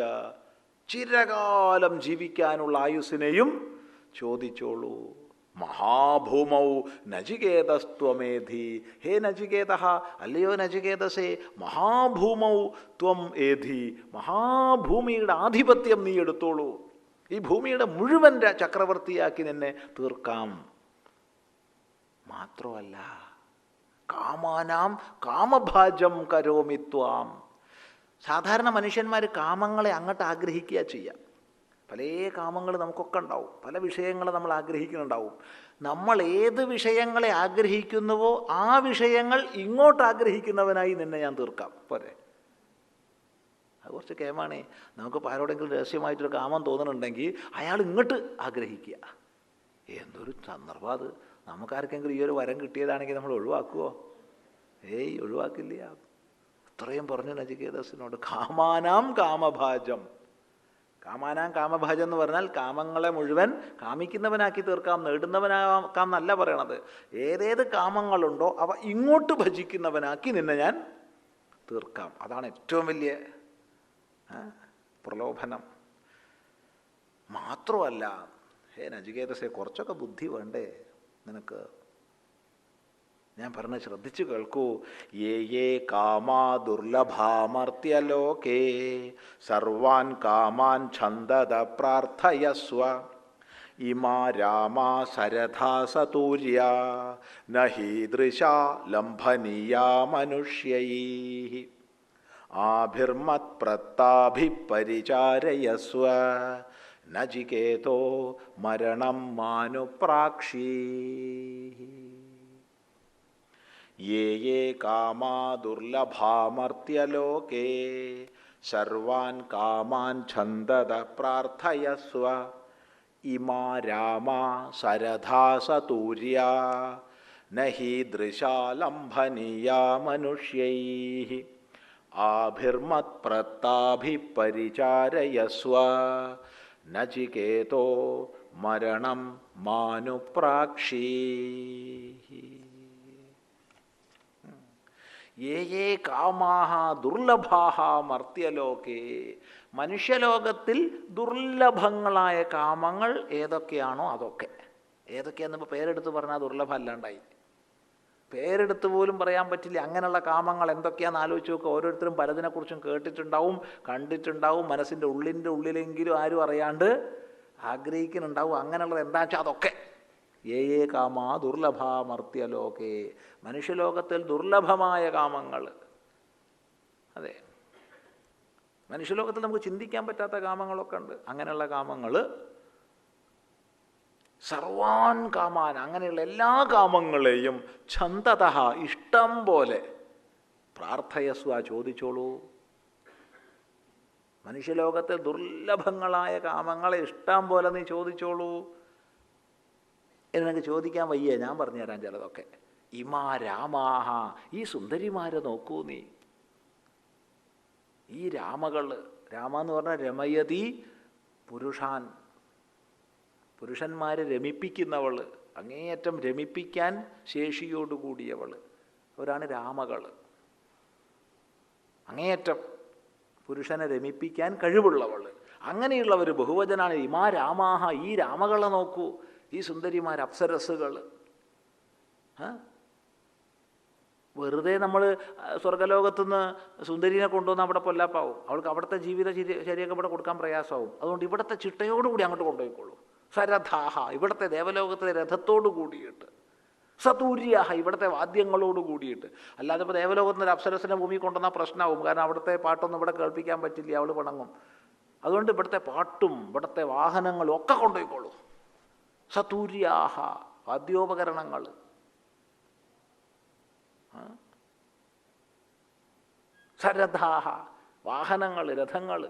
ചിരകാലം ജീവിക്കാനുള്ള ആയുസ്സിനെയും ചോദിച്ചോളൂ. മഹാഭൂമൗ നചികേതസ്ത്വമേധി. ഹേ നചികേത, അല്ലയോ നചികേതസേ, മഹാഭൂമൗ ത്വം ഏധി, മഹാഭൂമിയുടെ ആധിപത്യം നീ എടുത്തോളൂ. ഈ ഭൂമിയുടെ മുഴുവൻ ചക്രവർത്തിയാക്കി നിന്നെ തീർക്കാം. മാത്രമല്ല കാമാനാം കാമഭാജം കരോമി ത്വാം. സാധാരണ മനുഷ്യന്മാർ കാമങ്ങളെ അങ്ങോട്ട് ആഗ്രഹിക്കുക ചെയ്യാം. പല കാമങ്ങൾ നമുക്കൊക്കെ ഉണ്ടാവും, പല വിഷയങ്ങൾ നമ്മൾ ആഗ്രഹിക്കുന്നുണ്ടാവും. നമ്മൾ ഏത് വിഷയങ്ങളെ ആഗ്രഹിക്കുന്നുവോ ആ വിഷയങ്ങൾ ഇങ്ങോട്ട് ആഗ്രഹിക്കുന്നവനായി നിന്നെ ഞാൻ തീർക്കാം. പോരെ? അത് കുറച്ച് കേമാണേ. നമുക്കിപ്പോൾ ആരോടെങ്കിലും രഹസ്യമായിട്ടൊരു കാമം തോന്നുന്നുണ്ടെങ്കിൽ അയാൾ ഇങ്ങോട്ട് ആഗ്രഹിക്കുക. എന്തൊരു സന്ദർഭം അത്! നമുക്കാർക്കെങ്കിലും ഈ ഒരു വരം കിട്ടിയതാണെങ്കിൽ നമ്മൾ ഒഴിവാക്കുമോ? ഒഴിവാക്കില്ല. അത്രയും പറഞ്ഞു നചികേതസിനോട്. കാമാനാം കാമഭാജം. കാമാനാം കാമഭാജം എന്ന് പറഞ്ഞാൽ കാമങ്ങളെ മുഴുവൻ കാമിക്കുന്നവനാക്കി തീർക്കാം, നേടുന്നവനാക്കാം എന്നല്ല പറയണത്. ഏതേത് കാമങ്ങളുണ്ടോ അവ ഇങ്ങോട്ട് ഭജിക്കുന്നവനാക്കി നിന്നെ ഞാൻ തീർക്കാം. അതാണ് ഏറ്റവും വലിയ പ്രലോഭനം. മാത്രമല്ല, ഹേ നചികേതസേ, കുറച്ചൊക്കെ ബുദ്ധി വേണ്ടേ നിനക്ക്? ഞാൻ പറഞ്ഞ ശ്രദ്ധിച്ചു കേൾക്കൂ. യേ കാമാ ദുർലഭാമർത്യലോകേ സർവാൻ കാമാൻ ഛന്ദത പ്രാർത്ഥയസ്വ. ഇമാ രാമാ സരഥാ സതൂര്യ നഹീദൃശാ ലംഭനീയാ മനുഷ്യൈഃ. ആഭിർമത് പ്രത്താഭിപരിചാരയസ്വ നചികേതോ മരണം മാനുപ്രാക്ഷീഃ. യേ കാമാ ദുർലഭാമർത്യലോകേ സർവാൻ കാമാൻ ഛന്ദത പ്രാർത്ഥയസ്വ. ഇമാ രാമാ സരഥാ സതൂര്യ നഹീദൃശാ ലംഭനീയാ മനുഷ്യൈഃ. ആഭിർമത് പ്രത്താഭിപരിചാരയസ്വ നചികേതോ മരണം മാനുപ്രാക്ഷീഃ. യേ കാമാഹ ദുർലഭാഹ മർത്യലോകേ. മനുഷ്യലോകത്തിൽ ദുർലഭങ്ങളായ കാമങ്ങൾ ഏതൊക്കെയാണോ അതൊക്കെ. ഏതൊക്കെയാണെന്നിപ്പോൾ പേരെടുത്ത് പറഞ്ഞാൽ ദുർലഭം അല്ലാണ്ടായി. പേരെടുത്ത് പോലും പറയാൻ പറ്റില്ല. അങ്ങനെയുള്ള കാമങ്ങൾ എന്തൊക്കെയാണെന്ന് ആലോചിച്ച് നോക്കുക. ഓരോരുത്തരും പലതിനെക്കുറിച്ചും കേട്ടിട്ടുണ്ടാവും, കണ്ടിട്ടുണ്ടാവും, മനസ്സിൻ്റെ ഉള്ളിലെങ്കിലും ആരും അറിയാണ്ട് ആഗ്രഹിക്കുന്നുണ്ടാവും. അങ്ങനെയുള്ളത് എന്താ വെച്ചാൽ അതൊക്കെ. യേ കാമാ ദുർലഭാമർത്യലോകേ. മനുഷ്യലോകത്തിൽ ദുർലഭമായ കാമങ്ങൾ. അതെ, മനുഷ്യലോകത്തിൽ നമുക്ക് ചിന്തിക്കാൻ പറ്റാത്ത കാമങ്ങളൊക്കെ ഉണ്ട്. അങ്ങനെയുള്ള കാമങ്ങൾ സർവാൻ കാമാൻ, അങ്ങനെയുള്ള എല്ലാ കാമങ്ങളെയും ഛന്ദതഃ ഇഷ്ടം പോലെ പ്രാർത്ഥയസ്വ ചോദിച്ചോളൂ. മനുഷ്യലോകത്തിൽ ദുർലഭങ്ങളായ കാമങ്ങളെ ഇഷ്ടം പോലെ നീ ചോദിച്ചോളൂ. എനിക്ക് ചോദിക്കാൻ വയ്യ, ഞാൻ പറഞ്ഞുതരാം ചിലതൊക്കെ. ഇമാ രാമാഹ, ഈ സുന്ദരിമാരെ നോക്കൂ നീ. ഈ രാമകൾ, രാമ എന്ന് പറഞ്ഞാൽ രമയതി പുരുഷാൻ, പുരുഷന്മാരെ രമിപ്പിക്കുന്നവൾ, അങ്ങേയറ്റം രമിപ്പിക്കാൻ ശേഷിയോടുകൂടിയവൾ, അവരാണ് രാമകൾ. അങ്ങേയറ്റം പുരുഷനെ രമിപ്പിക്കാൻ കഴിവുള്ളവൾ. അങ്ങനെയുള്ളവർ ബഹുവചനാണ്. ഇമാ രാമാഹ, ഈ രാമകളെ നോക്കൂ, ഈ സുന്ദരിമാർ, അപ്സരസ്സുകൾ. വെറുതെ നമ്മൾ സ്വർഗലോകത്തുനിന്ന് സുന്ദരീനെ കൊണ്ടുവന്ന് അവിടെ പൊല്ലാപ്പാവും. അവൾക്ക് അവിടുത്തെ ജീവിത ശരിയൊക്കെ ഇവിടെ കൊടുക്കാൻ പ്രയാസമാവും. അതുകൊണ്ട് ഇവിടുത്തെ ചിട്ടയോടുകൂടി അങ്ങോട്ട് കൊണ്ടുപോയിക്കോളൂ. സരഥാഹ, ഇവിടുത്തെ ദേവലോകത്തിലെ രഥത്തോടു കൂടിയിട്ട്. സതൂര്യാഹ, ഇവിടുത്തെ വാദ്യങ്ങളോട് കൂടിയിട്ട്. അല്ലാതെ ഇപ്പോൾ ദേവലോകത്തിന് ഒരു അപ്സരസിനെ ഭൂമി കൊണ്ടുവന്നാൽ പ്രശ്നമാവും. കാരണം അവിടുത്തെ പാട്ടൊന്നും ഇവിടെ കേൾപ്പിക്കാൻ പറ്റില്ല, അവൾ പിണങ്ങും. അതുകൊണ്ട് ഇവിടുത്തെ പാട്ടും ഇവിടുത്തെ വാഹനങ്ങളും ഒക്കെ കൊണ്ടുപോയിക്കോളൂ. സതൂര്യാഹ, വാദ്യോപകരണങ്ങൾ. സരഥാഹ, വാഹനങ്ങൾ, രഥങ്ങൾ.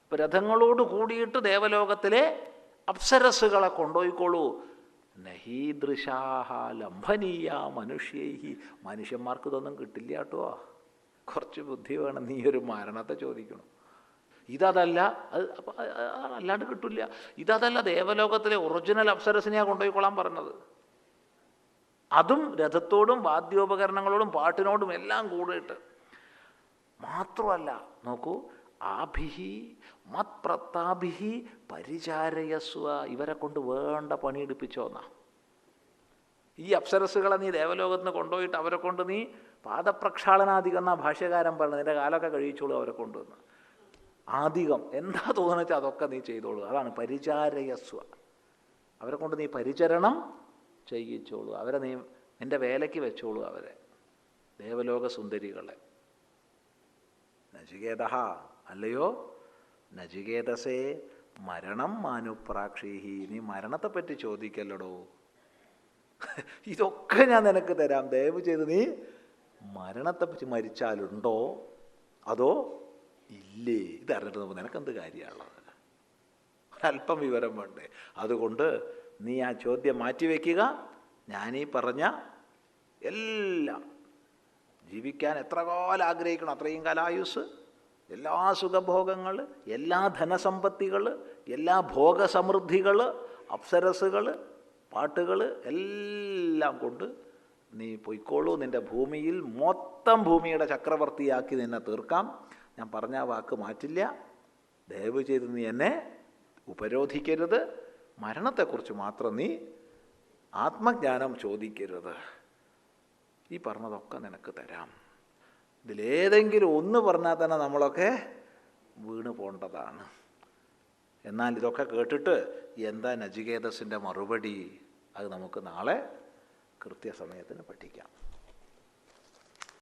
ഇപ്പം രഥങ്ങളോട് കൂടിയിട്ട് ദേവലോകത്തിലെ അപ്സരസ്സുകളെ കൊണ്ടുപോയിക്കോളൂ. നഹീദൃശാഹ ലംഭനീയ മനുഷ്യൈഹി, മനുഷ്യന്മാർക്ക് ഇതൊന്നും കിട്ടില്ല കേട്ടോ. കുറച്ച് ബുദ്ധി വേണം. നീ ഒരു മരണത്തെ ചോദിക്കണം. ഇതല്ല, അത് അല്ലാണ്ട് കിട്ടില്ല. ഇതല്ല, ദേവലോകത്തിലെ ഒറിജിനൽ അപ്സരസിനെയാണ് കൊണ്ടുപോയിക്കൊള്ളാൻ പറഞ്ഞത്. അതും രഥത്തോടും വാദ്യോപകരണങ്ങളോടും പാട്ടിനോടും എല്ലാം കൂടിയിട്ട്. മാത്രമല്ല, നോക്കൂ, ആഭിഹി മത് പ്രത്താഭിഹി പരിചാരയസ്വ, ഇവരെ കൊണ്ട് വേണ്ട പണിയെടുപ്പിച്ചോന്നാ. ഈ അപ്സരസ്സുകളെ നീ ദേവലോകത്ത് നിന്ന് കൊണ്ടുപോയിട്ട് അവരെ കൊണ്ട് നീ പാദപ്രക്ഷാളനാധികം എന്നാ ഭാഷ്യകാരൻ പറഞ്ഞത്, നിൻ്റെ കാലമൊക്കെ കഴിയിച്ചോളൂ അവരെ കൊണ്ടുവന്ന്. ആധികം എന്താ തോന്നുന്നു വെച്ചാൽ അതൊക്കെ നീ ചെയ്തോളൂ. അതാണ് പരിചാരയസ്വ. അവരെ കൊണ്ട് നീ പരിചരണം ചെയ്യിച്ചോളൂ, അവരെ നീ നിൻ്റെ വേലയ്ക്ക് വെച്ചോളൂ, അവരെ ദേവലോക സുന്ദരികളെ. നചികേത, അല്ലയോ നചികേതസേ മരണം മാനുപ്രാക്ഷീഹി, നീ മരണത്തെപ്പറ്റി ചോദിക്കല്ലടോ. ഇതൊക്കെ ഞാൻ നിനക്ക് തരാം, ദയവ് ചെയ്ത് നീ മരണത്തെപ്പറ്റി മരിച്ചാലുണ്ടോ അതോ ഇല്ലേ ഇതറിഞ്ഞിട്ട് നമുക്ക് നിനക്കെന്ത് കാര്യമുള്ളത്? ഒരല്പം വിവരം വേണ്ടേ? അതുകൊണ്ട് നീ ആ ചോദ്യം മാറ്റിവെക്കുക. ഞാനീ പറഞ്ഞ എല്ലാം ജീവിക്കാൻ എത്ര കാലം ആഗ്രഹിക്കണം അത്രയും കാലായുസ്, എല്ലാ സുഖഭോഗങ്ങൾ, എല്ലാ ധനസമ്പത്തികൾ, എല്ലാ ഭോഗസമൃദ്ധികൾ, അപ്സരസുകൾ, പാട്ടുകൾ എല്ലാം കൊണ്ട് നീ പൊയ്ക്കോളൂ. നിൻ്റെ ഭൂമിയിൽ മൊത്തം ഭൂമിയുടെ ചക്രവർത്തിയാക്കി നിന്നെ തീർക്കാം. ഞാൻ പറഞ്ഞ വാക്ക് മാറ്റില്ല. ദയവ് ചെയ്ത് നീ എന്നെ ഉപരോധിക്കരുത്. മരണത്തെക്കുറിച്ച് മാത്രം നീ ആത്മജ്ഞാനം ചോദിക്കരുത്. ഈ പറഞ്ഞതൊക്കെ നിനക്ക് തരാം. ഇതിലേതെങ്കിലും ഒന്ന് പറഞ്ഞാൽ തന്നെ നമ്മളൊക്കെ വീണ് പോകേണ്ടതാണ്. എന്നാൽ ഇതൊക്കെ കേട്ടിട്ട് എന്താ നചികേതസിൻ്റെ മറുപടി, അത് നമുക്ക് നാളെ കൃത്യസമയത്തിന് പഠിക്കാം.